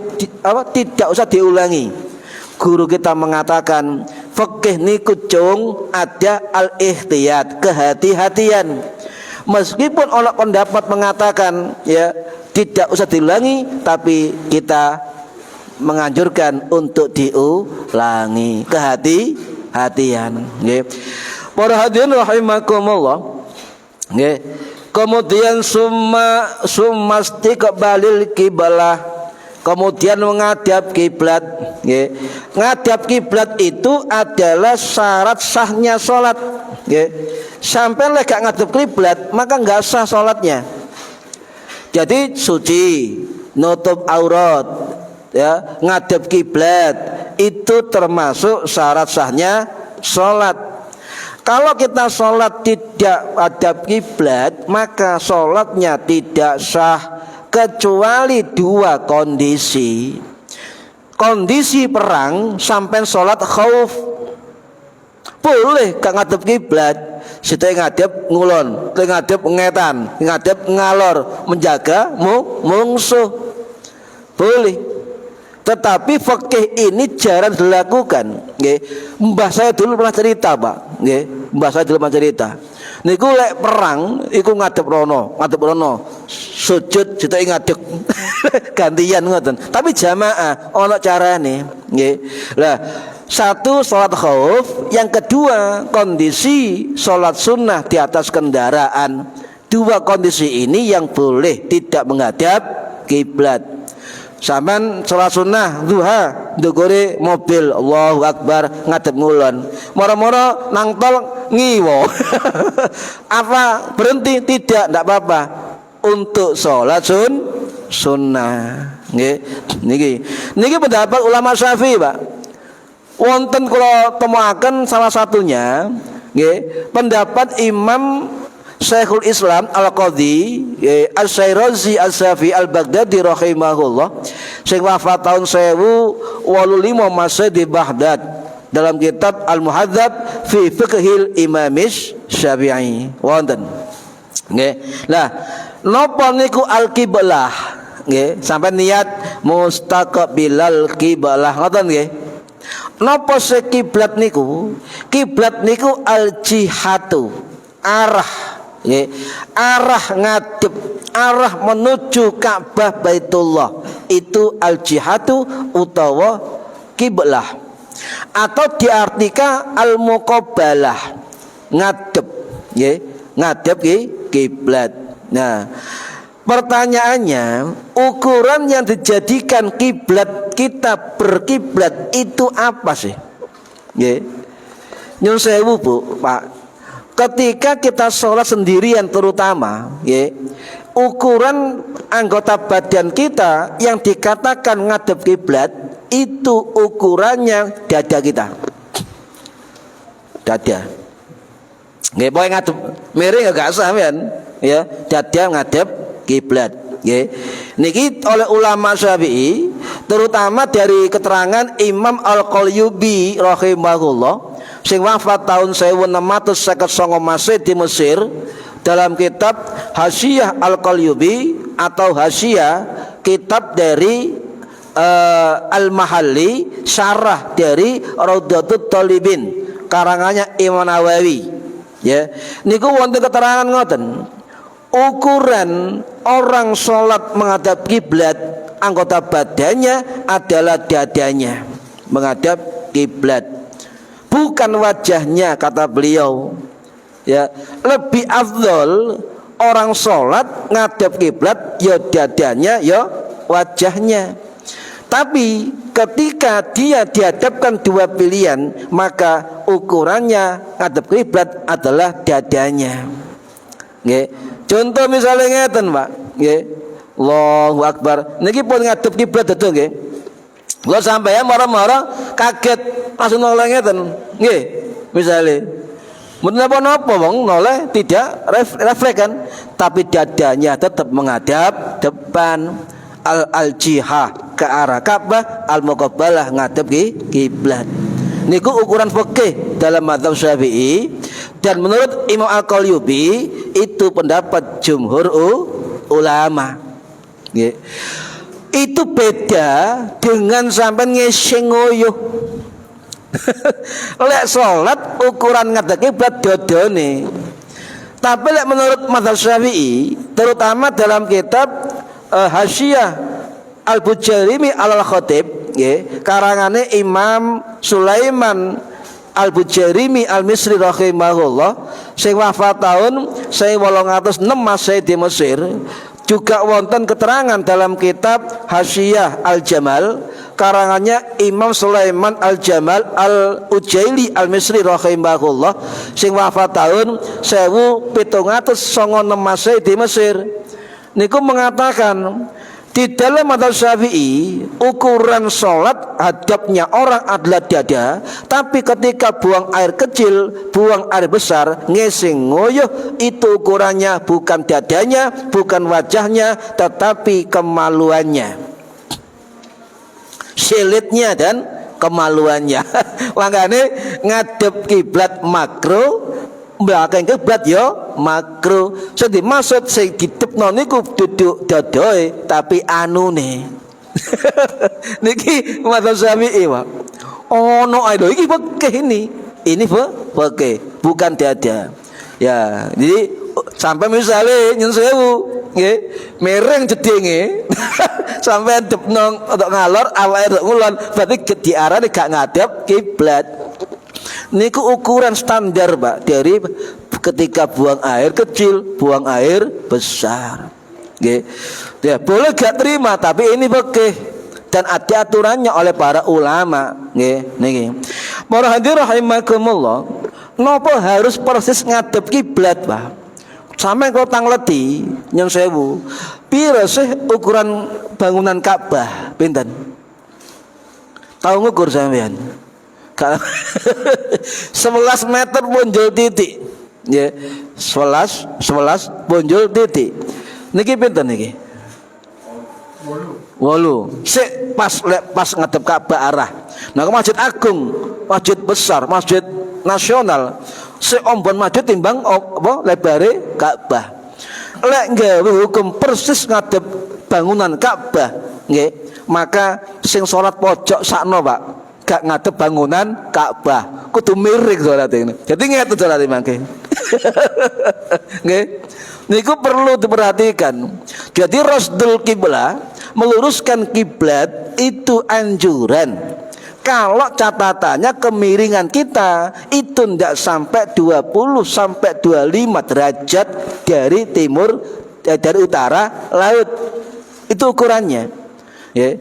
tidak usah diulangi? Guru kita mengatakan fikih niku cung ada al-ihtiyat, kehati-hatian. Meskipun ono pendapat mengatakan ya tidak usah diulangi, tapi kita menganjurkan untuk diulangi, kehati-hatian, nggih. Para hadirin rahimakumullah, nggih. Kemudian summa istiqbalil qiblah, kemudian menghadap kiblat, nggih. Ngadap kiblat itu adalah syarat sahnya salat, nggih. Sampai lek gak ngadep kiblat maka enggak sah salatnya. Jadi suci, nutup aurat, ya, ngadep kiblat itu termasuk syarat sahnya salat. Kalau kita salat tidak hadap kiblat, maka salatnya tidak sah kecuali 2 kondisi. Kondisi perang sampai salat khauf, boleh gak ngadep kiblat, situ ngadep ngulon, ngadep ngetan, ngadep ngalor, menjaga musuh, boleh. Tetapi fikih ini jarang dilakukan, nggih. Mbah saya dulu pernah cerita, Pak, nggih. Mbah saya dulu pernah cerita. Niku lek perang iku ngadep rono, sujud situ ngadep gantian ngoten. Tapi jamaah ana carane, nggih. Lah, 1 salat khauf, yang kedua kondisi salat sunnah di atas kendaraan. 2 kondisi ini yang boleh tidak menghadap kiblat. Sampeyan salat sunnah duha ndukure mobil, Allahu Akbar, ngadep ngulon. Moro-moro nang tol ngiwo. Apa berhenti? Tidak, ndak apa-apa. Untuk salat sunnah, nggih. Niki pendapat ulama Syafi'i, Pak. Wonten kula temuaken salah satunya, nggih, pendapat Imam Syekhul Islam Al-Qadhi Asy-Syirazi As-Syafi'i Al-Baghdadi rahimahullah, sing wafat tahun 1085 Masih di Baghdad, dalam kitab Al-Muhadzab fi Fiqhil Imam Syafi'i wonten, nggih. Lah, napa niku al-qiblah, nggih, sampai niat mustaqbilal qiblah ngoten nggih. Napa se kiblat niku? Kiblat niku al-jihatu, arah, nggih. Arah ngadep, arah menuju Ka'bah Baitullah, itu al-jihatu utawa kiblah. Atau diartikan al-muqabbalah, ngadep, nggih, ngadep kiblat. Nah, pertanyaannya, ukuran yang dijadikan kiblat kita berkiblat itu apa sih? Nggih. Nyun sewu Bu, Pak. Ketika kita sholat sendirian terutama, ya, ukuran anggota badan kita yang dikatakan ngadep kiblat itu ukurannya dada kita. Dada. Nggih, pokoke ngadep miring gak sampean, ya, dada ngadep kiblat. Nggih. Niki oleh ulama Syafi'i, terutama dari keterangan Imam Al-Qalyubi rahimahullah sing wafat tahun 1659 Masih di Mesir, dalam kitab Hasyiyah Al-Qalyubi atau Hasyiyah kitab dari Al-Mahalli, syarah dari Raudhatut Thalibin karangannya Imam Nawawi, ya. Niku wonten keterangan ngoten, ukuran orang sholat menghadap kiblat anggota badannya adalah dadanya menghadap kiblat, bukan wajahnya, kata beliau. Ya, lebih afdol orang sholat ngadep kiblat ya dadanya ya wajahnya. Tapi ketika dia dihadapkan dua pilihan, maka ukurannya ngadep kiblat adalah dadanya. Nggih. Contoh misalnya ngeten, Pak. Nggih. Allahu Akbar. Niki pun ngadep kiblat itu nggih. Lo sampai ya marah-marah kaget langsung noleh ngeten. Nggih. Misalnya menapa-napa wong noleh tidak refleks kan, tapi dadanya tetap menghadap depan. Al-jihah ke arah Ka'bah, al-muqabbalah ngadep kiblat. Niku ukuran fikih dalam mazhab Syafi'i, dan menurut Imam Al-Qalyubi itu pendapat jumhur ulama. Itu beda dengan sampean ngeseng ngoyo. Lek salat ukuran ngadep kiblat dodone. Tapi lek menurut mazhab Syafi'i, terutama dalam kitab Hasyiyah Al-Bujairimi Al-Khatib, karangane Imam Sulaiman Al-Bujairimi Al-Misri rahimahullah sing wafat tahun 1806 Masehi di Mesir. Juga wonten keterangan dalam kitab Hasyiyah Al-Jamal karangannya Imam Sulaiman Al-Jamal Al-Ujaili Al-Misri rahimahullah sing wafat tahun 1796 Masehi di Mesir. Niku mengatakan di dalam mazhab Syafi'i ukuran sholat hadapnya orang adalah dada, tapi ketika buang air kecil, buang air besar, ngeseng ngoyoh, itu ukurannya bukan dadanya, bukan wajahnya, tetapi kemaluannya, silitnya dan kemaluannya. Makanya ngadep kiblat makro, belakang kiblat yo makro. Jadi maksud sing didepno niku duduk dadoe tapi anune. Niki mazhab Syafi'i, Pak. Ono ae lho iki fikih ini. Ini fikih, bukan dada. Ya, jadi sampai misalnya nyun sewu nggih, mereng jedinge sampai depno untuk ngalor awake ngulon, berarti diarani gak ngadep kiblat. Niku ukuran standar, Pak, dari ketika buang air kecil, buang air besar. Nggih. Ya, boleh gak terima, tapi ini fikih dan ada aturannya oleh para ulama. Nggih, niki. Para hadirin rahimakumullah, napa harus persis ngadep kiblat, Pak? Sampai kalau tangleti nyun sewu, pira sih ukuran bangunan Ka'bah? Pinten? Tahu ngukur sampean? 11 meter punjul titik, ya, 11 punjul titik. Niki pinten niki? 8. Sik pas ngadep Ka'bah arah. Nah, Masjid Agung, masjid besar, masjid nasional, sik ombon masjid timbang apa lebare Ka'bah. Lek gawe hukum persis ngadep bangunan Ka'bah, nggih, maka sing salat pojok sakno, Pak, gak ngadep bangunan Ka'bah, kudu miring salat ini. Jadi ngeten salat mangke. Nggih. Niku perlu diperhatikan. Jadi rasdul kiblah, meluruskan kiblat itu anjuran. Kalau catatannya kemiringan kita itu tidak sampai 20 sampai 25 derajat dari timur, dari utara laut. Itu ukurannya. Ya.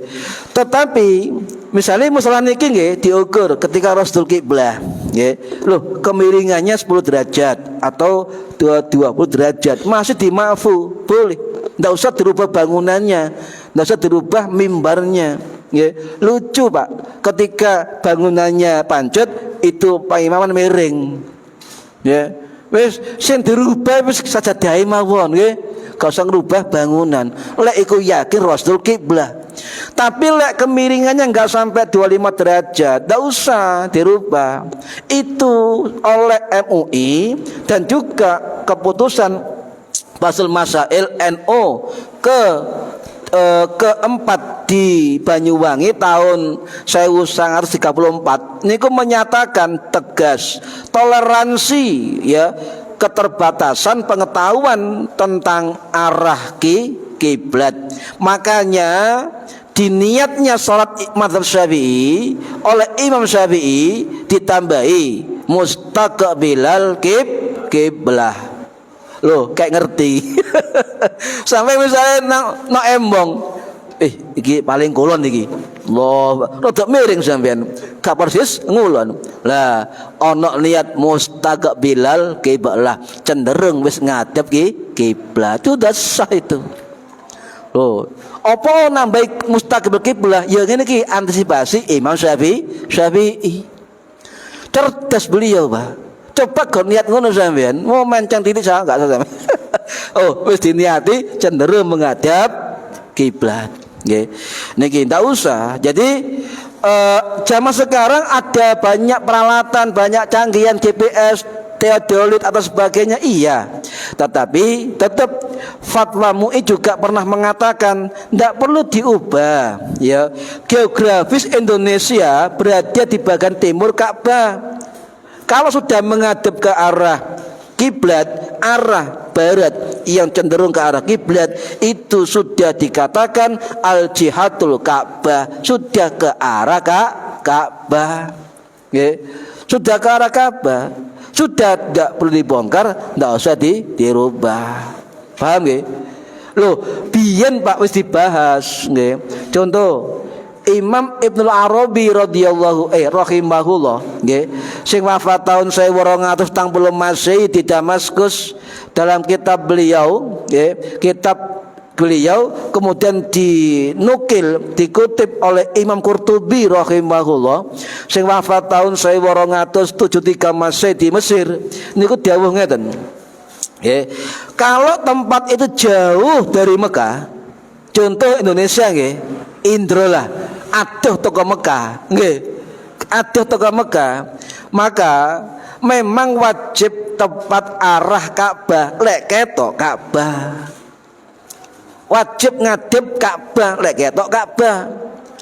Tetapi Misalnya masalah niki nggih diukur ketika Rasul kiblah, nggih. Loh, kemiringannya 10 derajat atau 20 derajat masih dimaafu, boleh. Enggak usah dirubah bangunannya, enggak usah dirubah mimbarnya, nggih. Lucu, Pak. Ketika bangunannya pancet itu Pak Imam miring. Ya. Wis sing dirubah wis sajadahe mawon, nggih. Gak usah ngerubah bangunan. Lek iku yakin Rasul kiblah. Tapi lek kemiringannya enggak sampai 25 derajat, enggak usah dirubah. Itu oleh MUI dan juga keputusan Basul Masail NU keempat di Banyuwangi tahun 1934 niku menyatakan tegas toleransi ya keterbatasan pengetahuan tentang arah kiblat. Makanya di niatnya salat mazhab Syafi'i oleh Imam Syafi'i ditambahi mustaqbilal kiblah. Loh, kayak ngerti. Sampai misalnya no embong, iki paling kulon iki. Loh, rada miring sampean. Gak persis ngulon. Lah, ana niat mustaqbilal kiblah, cenderung wis ngadep kiblat. Itu udah sah itu. Loh, apa nambah mustaqbil kiblah? Ya ngene iki antisipasi Imam Syafi'i. Cerdas beliau, Pak. Coba kau niat ngono sampean, mau mancang titik saya enggak sampean. Oh, wis diniati cenderung menghadap kiblat. Nggih. Niki ndak usah. Jadi zaman sekarang ada banyak peralatan, banyak canggihan GPS, teodolit atau sebagainya, iya. Tetapi tetap fatwa MUI juga pernah mengatakan tidak perlu diubah. Ya, geografis Indonesia berada di bagian timur Ka'bah. Kalau sudah menghadap ke arah kiblat, arah barat yang cenderung ke arah kiblat, itu sudah dikatakan al-jihadul Ka'bah, sudah ke arah Ka'bah. Okay. Sudah ke arah Ka'bah, sudah tidak perlu dibongkar, tidak usah dirubah. Paham nggih? Loh, biyen Pak wis dibahas nggih. Contoh Imam Ibnu Arabi radhiyallahu rahimahullah nggih, sing wafat tahun 1240 Masehi di Damaskus, dalam kitab beliau nggih, kitab beliau kemudian dinukil, dikutip oleh Imam Qurtubi rahimahullah, sing wafat tahun 1273 Masehi di Mesir. Niku dawuh ngeten nggih, kalau tempat itu jauh dari Mekah, contoh Indonesia nggih, Indro lah, aduh toko Mekah, nggih, aduh toko Mekah, maka memang wajib tepat arah Ka'bah, lek ketok Ka'bah. Wajib ngadep Ka'bah, lek ketok Ka'bah.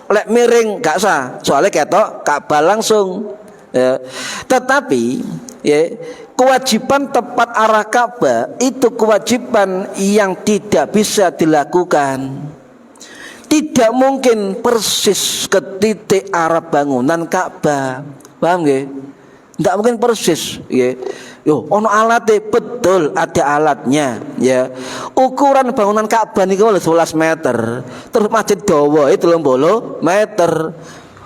Lek miring gak sah, soalnya ketok Ka'bah langsung. Ya. Tetapi ya, kewajiban tepat arah Ka'bah itu kewajiban yang tidak bisa dilakukan. Tidak mungkin persis ke titik arah bangunan Ka'bah. Paham nggih? Tidak mungkin persis, nggih. Yo, ono alatnya, betul ada alatnya, ya. Ukuran bangunan Ka'bah niku 11 meter. Terus masjid dawa itu 30 meter.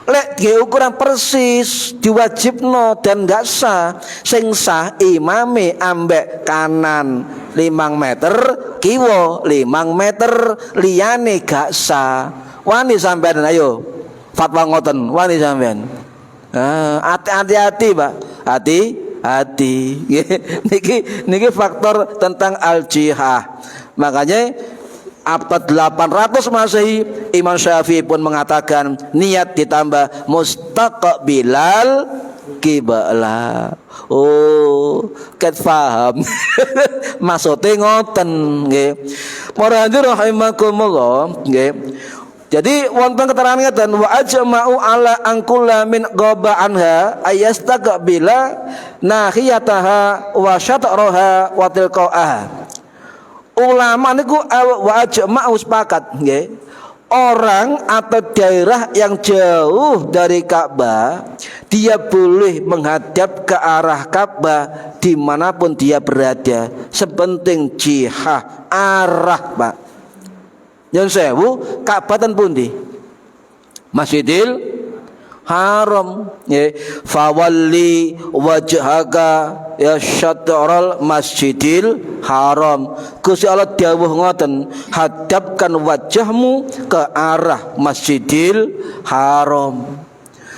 Lek nggih ukuran persis diwajibno dan enggak sah. Sing sah imame ambek kanan 5 meter, kiwa 5 meter, liyane gak sah. Wani sampean ayo. Fatwa ngoten, wani sampean. Hati-hati, Pak. Hati-hati. Niki faktor tentang al-jihah. Makanya abad 800 Masehi Imam Syafi'i pun mengatakan niat ditambah mustaqbilal kiblah. Oh, ket paham. Maksudnya ngoten nggih. Para hadirin rahimakumullah nggih. Jadi wonten keterangan ngeten wa ajma'u ala angkula min ghaba anha ayastaqbila nahiyataha wa syatraha wa tilqaha. Ulama niku wa ajma'u sepakat nggih. Orang atau daerah yang jauh dari Ka'bah, dia boleh menghadap ke arah Ka'bah dimanapun dia berada, sepenting jihah arah, Pak. Yang sewu Ka'bah ten pundi? Masjidil haram ya. Fawalli wajhaka ya syatral masjidil haram. Gusti Allah dawuh ngoten, hadapkan wajahmu ke arah masjidil haram.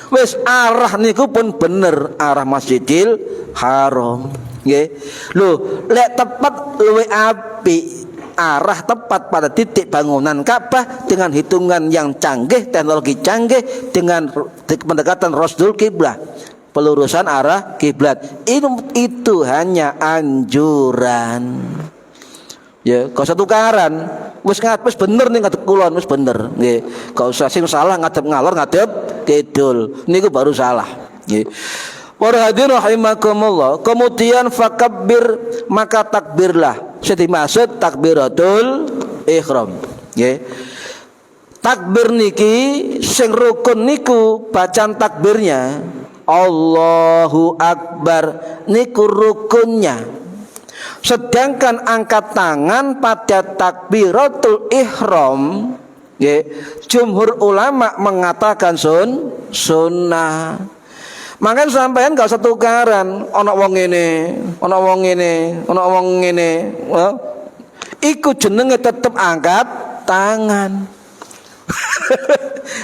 Wis arah niku pun bener, arah masjidil haram nggih. Lho, lek tepat luwe apik arah tepat pada titik bangunan Ka'bah dengan hitungan yang canggih, teknologi canggih, dengan pendekatan Rasdul Kiblah, pelurusan arah kiblat. Itu hanya anjuran. Ya, kau satu tukaran. Wis bener nih ngadep kulon, wis bener nggih. Kau usah sing salah ngadep ngalor, ngadep kidul. Niku baru salah nggih. Para hadirin rahimakumullah, kemudian fakabbir, maka takbirlah. Sing dimaksud takbiratul ihram nggih. Takbir niki sing rukun niku bacaan takbirnya Allahu Akbar niku rukunnya. Sedangkan angkat tangan pada takbiratul ihram nggih, jumhur ulama mengatakan sunnah. Makanya sampean gak usah tukaran, ana wong ngene, ana wong ngene, ana wong ngene. Iku jenenge tetep angkat tangan.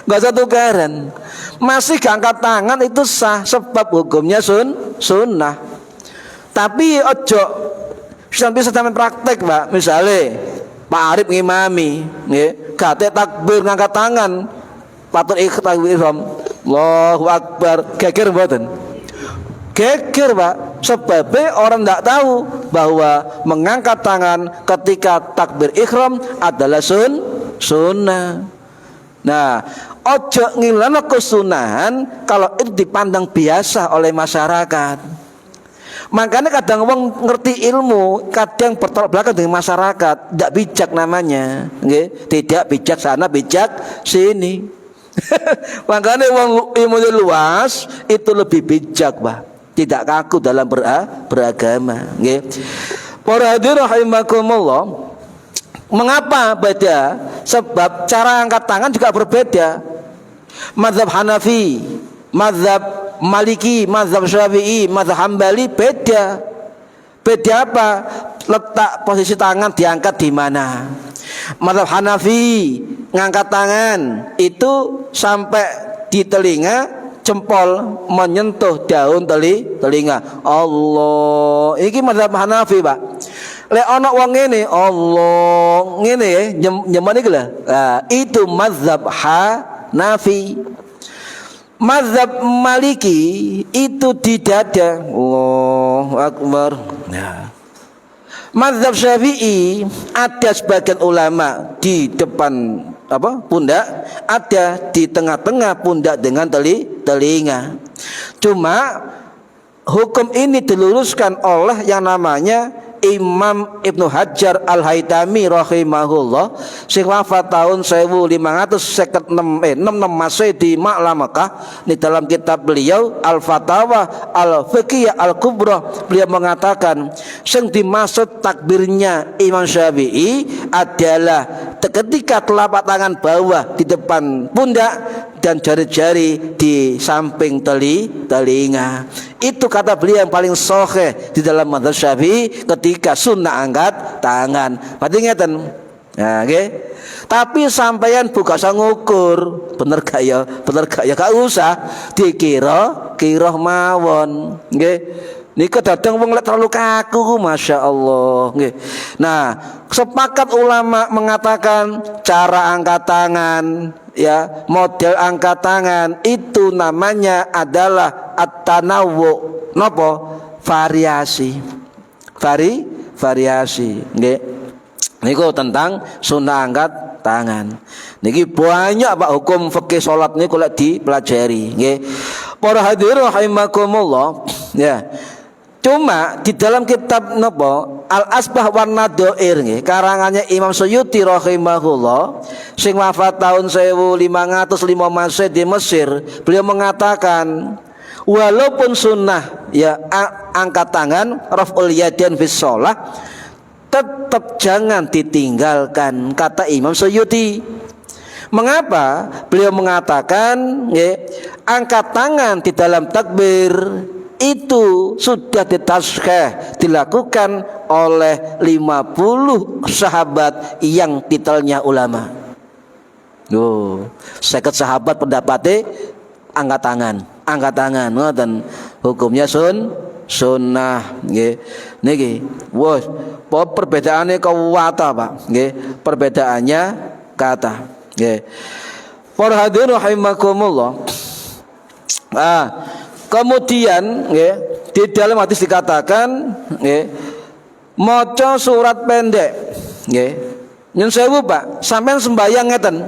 Gak usah tukaran. Masih gak angkat tangan itu sah sebab hukumnya sunnah. Tapi ojo sampai sampean praktek, Pak. Misale Pak Arif ngimami, nggih, gate takbir ngangkat tangan, patut takbir ihram. Allahu Akbar, geger mboten? Geger, Pak. Sebabnya orang tidak tahu bahwa mengangkat tangan ketika takbir ihram adalah sunnah. Nah, ojo ngilana kesunahan kalau itu dipandang biasa oleh masyarakat. Makanya kadang wong ngerti ilmu, kadang bertolak belakang dengan masyarakat, tidak bijak namanya, nggih. Tidak bijak sana, bijak sini. Makanya wong ilmu luas itu lebih bijak, Pak. Tidak kaku dalam beragama, nggih. Para hadirin rahimakumullah, mengapa beda? Sebab cara angkat tangan juga berbeda. Mazhab Hanafi, mazhab Maliki, mazhab Syafi'i, mazhab Hambali beda. Beda apa? Letak posisi tangan diangkat di mana. Mazhab Hanafi ngangkat tangan itu sampai di telinga, jempol menyentuh daun telinga. Allah, ini mazhab Hanafi, Pak. Lek ana wong ngene, Allah ngene ya, nyemen iki lho. Nah, itu mazhab Hanafi. Mazhab Maliki itu di dada. Allahu Akbar. Nah, mazhab Syafi'i ada sebagian ulama di depan pundak, ada di tengah-tengah pundak dengan telinga. Cuma hukum ini diluruskan oleh yang namanya Imam Ibnu Hajar Al-Haytami rahimahullah, sing wafat tahun 1566 Masehi di Ma'la Mekah. Di dalam kitab beliau Al-Fatawa Al-Fiqhiyah Al-Kubra, beliau mengatakan sing dimaksud takbirnya Imam Syafi'i adalah ketika telapak tangan bawah di depan pundak dan jari-jari di samping telinga. Itu kata beliau yang paling sahih di dalam mazhab Syafi'i ketika sunnah angkat tangan. Berarti ngeten. Nah, nggih. Tapi sampeyan buka usah ngukur, bener gak ya? Bener gak ya? Gak usah dikira mawon, nggih. Niku kadang wong lek terlalu kaku, Masya Allah, nggih. Nah, sepakat ulama mengatakan cara angkat tangan, ya, model angkat tangan itu namanya adalah at-tanawwu, napa? Variasi. Variasi, nggih. Niku tentang sunnah angkat tangan. Niki banyak Pak hukum fikih salat niku lek dipelajari, nggih. Para hadirin rahimakumullah, ya. Cuma di dalam kitab napa Al-Asbah wan Nadhair nggih, karangannya Imam Suyuti rahimahullah, sing wafat tahun 1505 Masehi di Mesir, beliau mengatakan walaupun sunnah ya angkat tangan raf'ul yadain fi shalah, tetap jangan ditinggalkan, kata Imam Suyuti. Mengapa? Beliau mengatakan ya, angkat tangan di dalam takbir itu sudah ditashkeh, dilakukan oleh 50 sahabat yang titelnya ulama. Seket sahabat pendapatnya angkat tangan, ngoten. Hukumnya sunnah, nggih. Niki, wes, perbedaannya kata, Pak, nggih. Perbedaannya kata, nggih. Para hadirin rahimakumullah. Kemudian nggih, di dalam hadis dikatakan nggih, maca surat pendek nggih. Nyun sewu Pak, sampean sembahyang ngeten.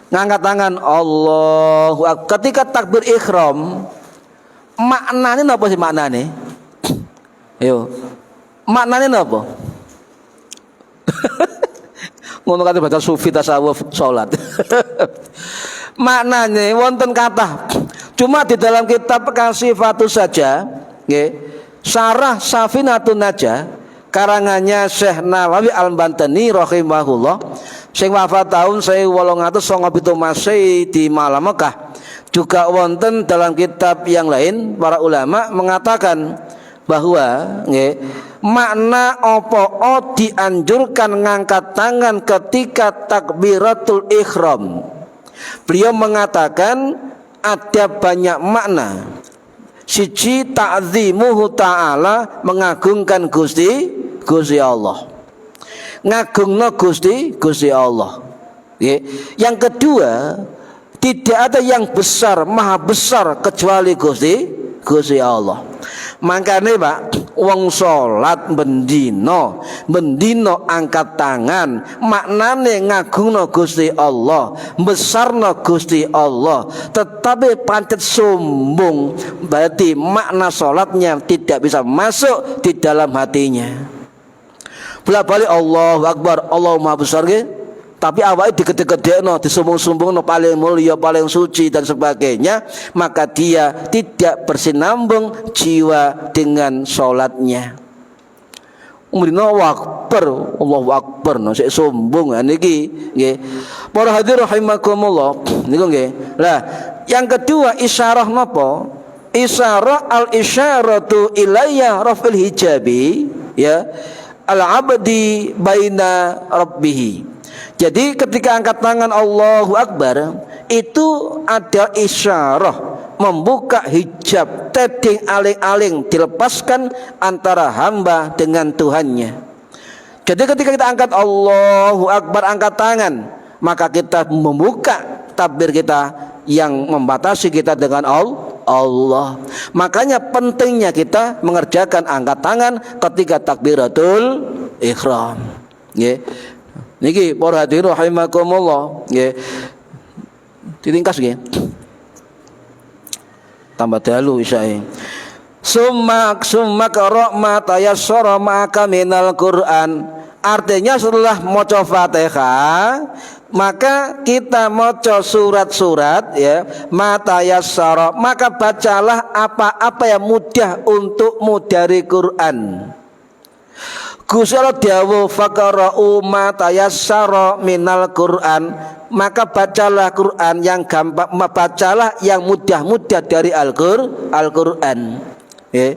Ngangkat tangan Allahu Akbar ketika takbir ihram. Maknane napa sih maknane? Ayo. Maknane napa? Ngono kate baca sufi tasawuf salat. Maknane wonten kathah. Cuma di dalam kitab Kasifatus saja, nggih, Syarah Safinatun Najah karangannya Syekh Nawawi Al-Bantani rahimahullah, sing wafat tahun 1897 Masehi di Malang Mekah. Juga wonten dalam kitab yang lain para ulama mengatakan bahwa nggih, makna apa dianjurkan ngangkat tangan ketika takbiratul ihram. Beliau mengatakan ada banyak makna. Siji ta'zimuhu ta'ala, mengagungkan Gusti Allah. Ngagungno Gusti Allah. Yang kedua, tidak ada yang besar, maha besar kecuali Gusti Allah. Makanya Pak, wong salat bendino angkat tangan, maknane ngagungno Gusti Allah, besarno Gusti Allah. Tetapi pancet sombong, berarti makna salatnya tidak bisa masuk di dalam hatinya. Bolak-balik Allahu Akbar, Allah Maha Besar nggih. Tapi awake digede-gedekno, disumbung-sumbungno paling mulia, paling suci dan sebagainya, maka dia tidak bersinambung jiwa dengan salatnya. Allahu Akbar, no sik sombong niki nggih. Para hadirin rahimakumullah, niku nggih. Lah, yang kedua isyarah napa? Isyarah al-isyaratu ilayya rafil hijabi, ya, al-abdi baina rabbih. Jadi ketika angkat tangan Allahu Akbar itu ada isyarah membuka hijab, teding aling-aling dilepaskan antara hamba dengan Tuhannya. Jadi ketika kita angkat Allahu Akbar, angkat tangan, maka kita membuka tabir kita yang membatasi kita dengan Allah. Makanya pentingnya kita mengerjakan angkat tangan ketika takbiratul ihram. Nggih. Niki para hadirin rahimakumullah, nggih. Diringkas nggih. Tambah dalu isyae. Summa qara ma tayassara maka minal Qur'an. Artinya setelah maca Fatihah, maka kita maca surat-surat, ya, ma tayassara, maka bacalah apa-apa yang mudah untukmu dari Quran. Gusti Allah dawuh faqra'u ma tayassara minal Qur'an, maka bacalah Quran yang gampang, bacalah yang mudah-mudah dari Al-Qur'an. Ya.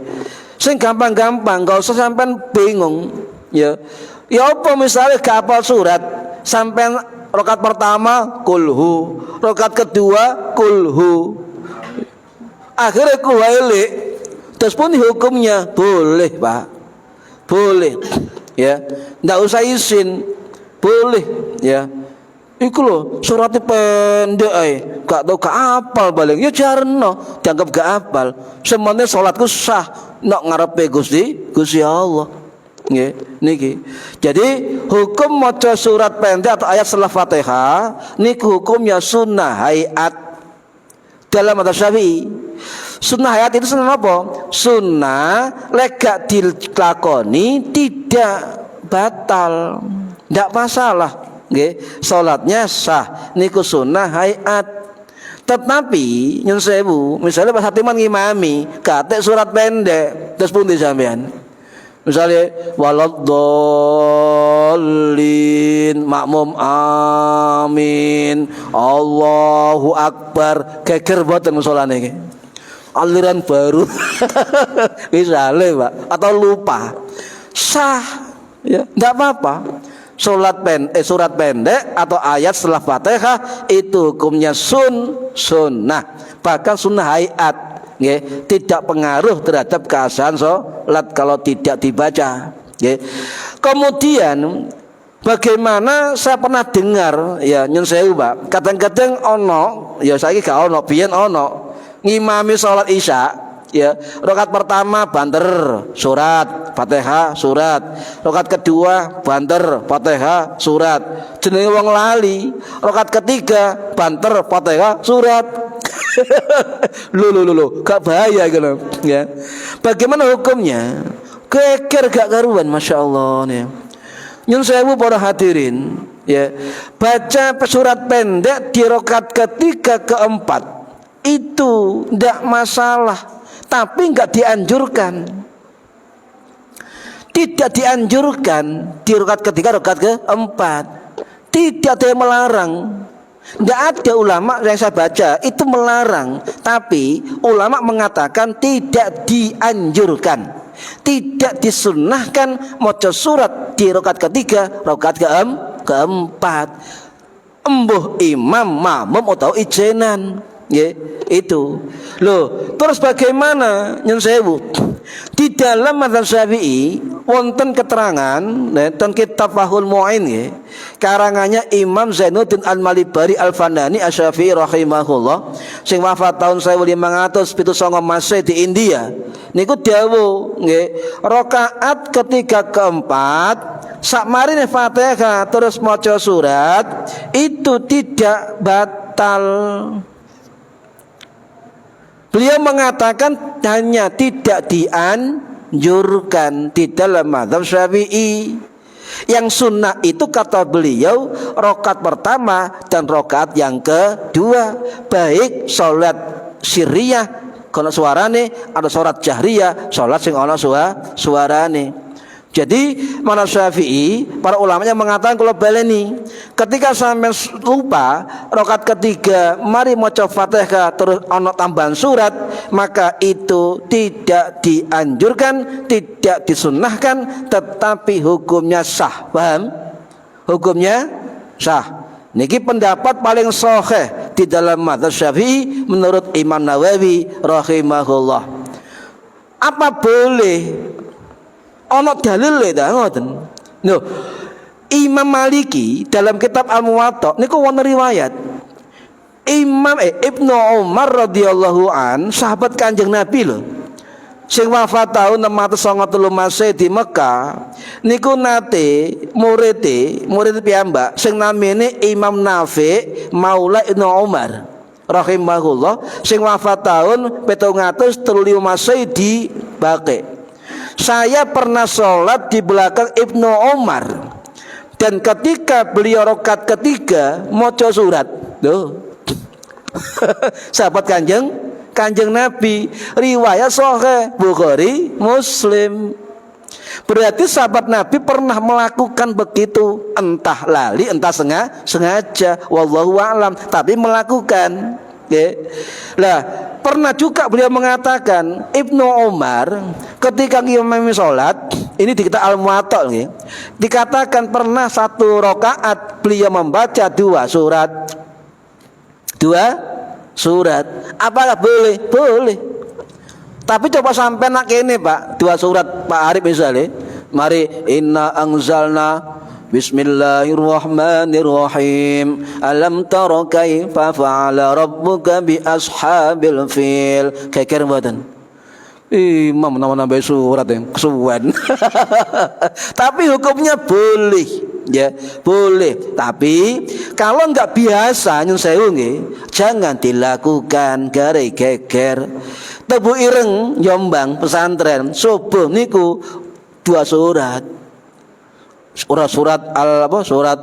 Sing gampang-gampang, enggak usah sampean bingung, ya. Ya apa misalnya gak hafal surat, sampean rakaat pertama kulhu, rakaat kedua kulhu, akhirnya kuwailik, terus pun hukumnya boleh Pak, boleh, ya, ndak usah izin, boleh, ya. Iku lho suratnya pendek gak tau gak apal balik, ya jarno dianggap gak apal. Semuanya salatku sah nak ngarepe Gusti Allah. Nggih, niki. Jadi hukum maca surat pendek atau ayat setelah Fatihah niku hukumnya sunnah hayat dalam mazhab Syafi'i. Sunnah hayat itu sunnah apa? Sunnah lega dilakoni tidak batal, tidak masalah. Nggih, salatnya sah. Niku sunnah hayat. Tetapi nyun sewu, misalnya pas hatiman ngimami, kate surat pendek, terus pundi sampean? Misalnya waladdallin, makmum amin, Allahu akbar, geger boten musolane iki. Aliran baru. Misalnya Pak, atau lupa. Sah, ya, enggak apa-apa. Surat pendek atau ayat setelah Fatihah itu hukumnya sunnah. Bahkan sunnah hayat, ya, tidak pengaruh terhadap keabsahan salat kalau tidak dibaca, ya. Kemudian bagaimana saya pernah dengar, ya nyun sewu Pak, kadang-kadang ono, ya saiki gak ono, biyen ono ngimami salat Isya, ya, rakaat pertama banter surat Fatihah surat, rakaat kedua banter Fatihah surat, jenenge wong lali, rakaat ketiga banter Fatihah surat. Lho, gak bahaya gitu, ya. Bagaimana hukumnya? Keker gak karuan, masya Allah nih. Nyun sewu para hadirin, ya, baca surat pendek di rakaat ketiga keempat itu tidak masalah, tapi nggak dianjurkan. Tidak dianjurkan di rakaat ketiga, rakaat keempat. Tidak ada yang melarang. Tidak ada ulama yang saya baca itu melarang, tapi ulama mengatakan tidak dianjurkan, tidak disunnahkan maca surat di rakaat ketiga, rakaat keempat. Embuh imam, makmum atau ijenan. Ya, itu. Loh, terus bagaimana nyun sewu? Di dalam mazhab Syafi'i wonten keterangan tentang kitab Fathul Mu'in, ya, karangannya Imam Zainuddin Al-Malibari Al-Fandani Asy-Syafi'i rahimahullah, sing wafat tahun 1579 Masehi di India. Niku dawuh nggih, rakaat ketiga keempat sakmarine Fatihah terus maca surat itu tidak batal. Beliau mengatakan hanya tidak dianjurkan di dalam mazhab Syafi'i. Yang sunnah itu kata beliau rakaat pertama dan rakaat yang kedua, baik salat sirriyah kono suarane atau salat jahriyah, salat sing ana suarane. Jadi mana Syafi'i, para ulamanya mengatakan kalau baleni, ketika sampai lupa rakaat ketiga mari maca Fatihah terus ana tambahan surat, maka itu tidak dianjurkan, tidak disunnahkan, tetapi hukumnya sah. Paham? Hukumnya sah. Niki pendapat paling sahih di dalam mazhab Syafi'i menurut Imam Nawawi rahimahullah. Apa boleh ono dalil dah ngoten. Loh, Imam Maliki dalam kitab Al-Muwatta niku wonten riwayat Imam Ibnu Umar radhiyallahu an, sahabat Kanjeng Nabi lho, sing wafat tahun 693 Masehi di Mekah, niku nate murid piyambak sing namine Imam Nafi Maula Ibnu Umar rahimahullah, sing wafat tahun 735 Masehi di Baqi. Saya pernah sholat di belakang Ibnu Umar, dan ketika beliau rakaat ketiga maca surat, tuh sahabat kanjeng Nabi, riwayat sahih Bukhari Muslim. Berarti sahabat Nabi pernah melakukan begitu, entah lali entah sengaja, wallahu a'lam, tapi melakukan. Lah, pernah juga beliau mengatakan Ibnu Umar ketika ngimami sholat, ini di kitab Al-Muwatta, dikatakan pernah satu rakaat beliau membaca dua surat. Apakah boleh? Boleh. Tapi coba sampai nak ini Pak, dua surat Pak Arif misalnya, mari inna anzalna Bismillahirrahmanirrahim. Alam tara kaifa fa'ala rabbuka bi ashabil fil. Keker mboten. Imam nambah surat yang kesuwen. Tapi hukumnya boleh, ya, boleh. Tapi kalau enggak biasa nyun sewu nggih, jangan dilakukan gare geger. Tebu ireng Jombang pesantren subuh niku dua surat. Surat surat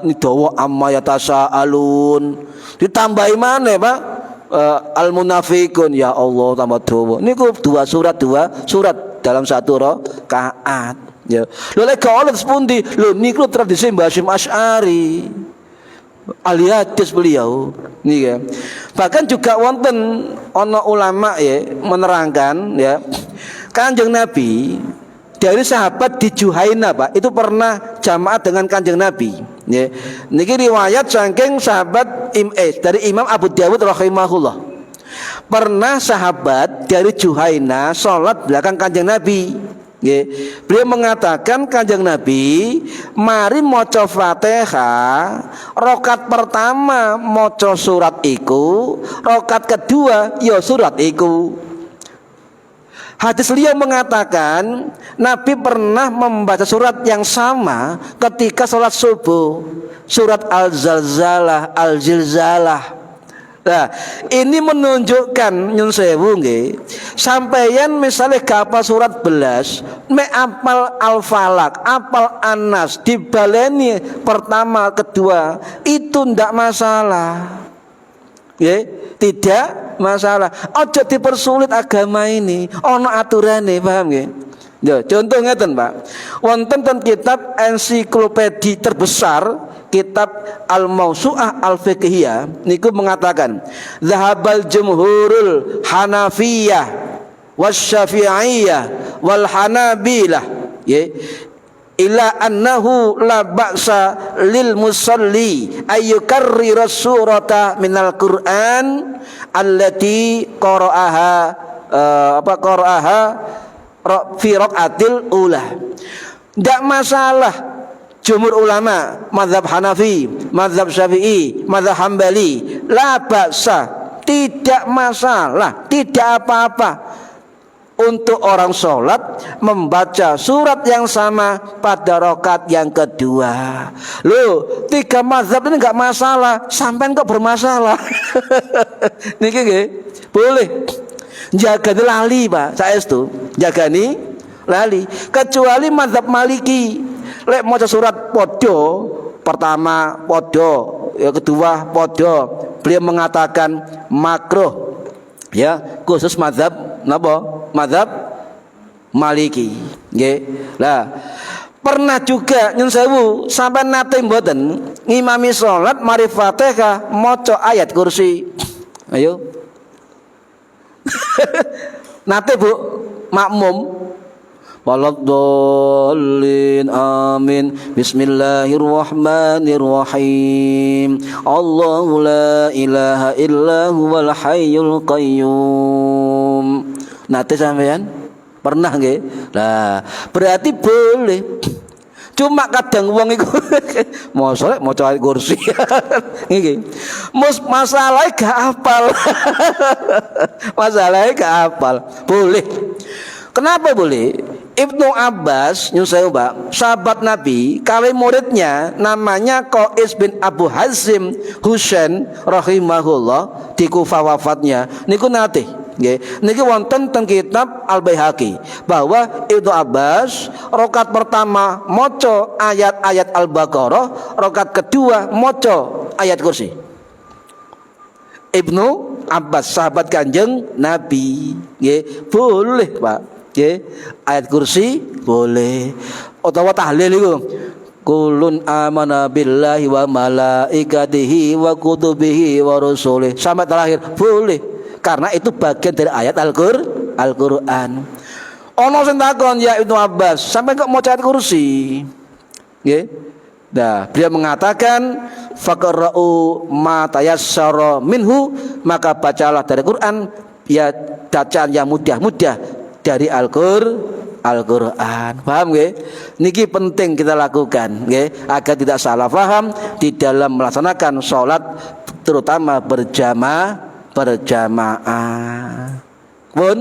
nidawa amma yatasaalun, ditambahi mana Pak? Al munafiqun, ya Allah tambah dawa. Niku dua surat dalam satu rakaat. Ya. Lho lek gak oleh sepundi? Lho niku tradisi Mbah Hasyim Asy'ari. Ahli hadis beliau nih ya. Bahkan juga wonten ana ulama ya menerangkan ya, Kanjeng Nabi dari sahabat di Juhaina Pak itu pernah jamaah dengan Kanjeng Nabi ya. Niki riwayat saking sahabat dari Imam Abu Dawud rahimahullah. Pernah sahabat dari Juhaina sholat belakang Kanjeng Nabi. Beliau mengatakan Kanjeng Nabi mari maca Fatihah, rakaat pertama maca surat iku, rakaat kedua ya surat iku. Hadis beliau mengatakan Nabi pernah membaca surat yang sama ketika sholat subuh, surat Al-Zalzalah, Al-Zilzalah. Nah, ini menunjukkan nyun sewu nggih, sampeyan misalnya gak apal surat belas, me apal Al-Falaq, apal An-Nas, dibaleni pertama, kedua, itu ndak masalah. Ya, tidak masalah. Ojo dipersulit agama ini, ono aturane, paham nggih? Ya, contoh ngeten, Pak. Wonten ten kitab ensiklopedi terbesar, kitab Al-Mawsu'ah Al-Fiqhiyah niku mengatakan zahabal jumhurul Hanafiyah wasyafi'iyah wal Hanabilah ya ila annahu la ba'sa lil musalli ayyukarrira surata minal Qur'an allati qara'aha qara'aha fi raqatil ula. Tidak masalah jumhur ulama, mazhab Hanafi, mazhab Syafi'i, mazhab Hambali, la ba'sa, tidak masalah, tidak apa-apa untuk orang sholat membaca surat yang sama pada rakaat yang kedua. Loh, 3 mazhab ini enggak masalah, sampean kok bermasalah? Niki nggih, boleh. Jagani lali, Pak, saestu. Jagani lali, kecuali mazhab Maliki. Lek maca surat podo pertama podo, ya kedua podo, beliau mengatakan makruh ya, khusus mazhab napa? Mazhab Maliki nggih. Lah pernah juga nyun sewu sampai nate mboten ngimami salat mari Fatihah maca ayat kursi. Ayo. Nate Bu makmum Waladhdallin amin. Bismillahirrahmanirrahim. Allahu la ilaha illa huwal hayyul qayyum. Nate sampean pernah nggih? Lah, berarti boleh. Cuma kadang wong iku mosok maca ayat kursi. Nggih. Masalahnya gak hafal. Masalahnya gak hafal. Boleh. Kenapa boleh? Ibnu Abbas, sahabat Nabi, kali muridnya namanya Qais bin Abu Hazim Husain rahimahullah di Kufah wafatnya. Niku nate, nggih. Niki wonten teng kitab Al-Baihaqi bahwa Ibnu Abbas rakaat pertama maca ayat-ayat Al-Baqarah, rakaat kedua maca ayat kursi. Ibnu Abbas sahabat Kanjeng Nabi, nggih. Boleh, Pak. Ayat kursi boleh. Utawa tahlil itu kulun amana billahi wa malaikatihi wa kutubihi wa rusulih sampai terakhir boleh, karena itu bagian dari ayat Al-Qur'an. Ono sing takon ya Ibnu Abbas sampai kok maca ayat kursi nggih. Nah, beliau mengatakan faqra'u ma tayassara minhu, maka bacalah dari Quran ya bacaan yang mudah-mudah dari Al-Qur'an. Paham nggih? Niki penting kita lakukan nggih agar tidak salah paham di dalam melaksanakan sholat terutama berjamaah. Pun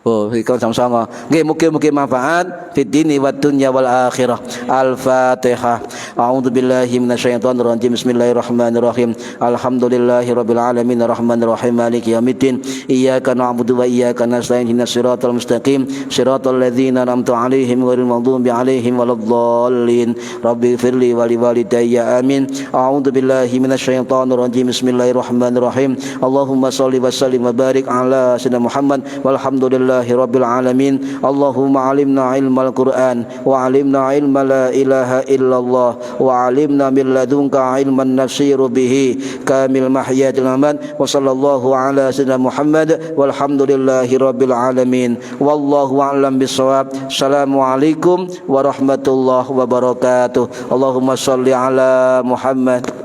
oh, ikon sama-sama. Nggih mugi-mugi manfaat fid dini wad dunya wal akhirah. Al-Fatihah. A'udzubillahi minasyaitonir rajim. Bismillahirrahmanirrahim. Alhamdulillahirabbil alamin arrahmanir rahim maliki yaumiddin. Iyyaka na'budu wa iyyaka nasta'in. Ihdinas siratal mustaqim. Siratal ladzina an'amta 'alaihim ghairil maghdubi 'alaihim waladdallin. Rabbighfirli wa liwalidayya amin. A'udzubillahi minasyaitonir rajim. Bismillahirrahmanirrahim. Allahumma shalli wa sallim wa barik ala sayyidina Muhammad walhamdulillah walhamdulillahi rabbil alamin. Allahumma alimna ilmal Qur'an wa alimna ilma la ilaha illallah wa alimna min ladunka ilman nasiru bihi kamil mahyatil aman. Wa sallallahu ala sayyidina Muhammad walhamdulillahi rabbil alamin. Wallahu a'lam bissawab. Assalamualaikum warahmatullahi wabarakatuh. Allahumma shalli ala Muhammad.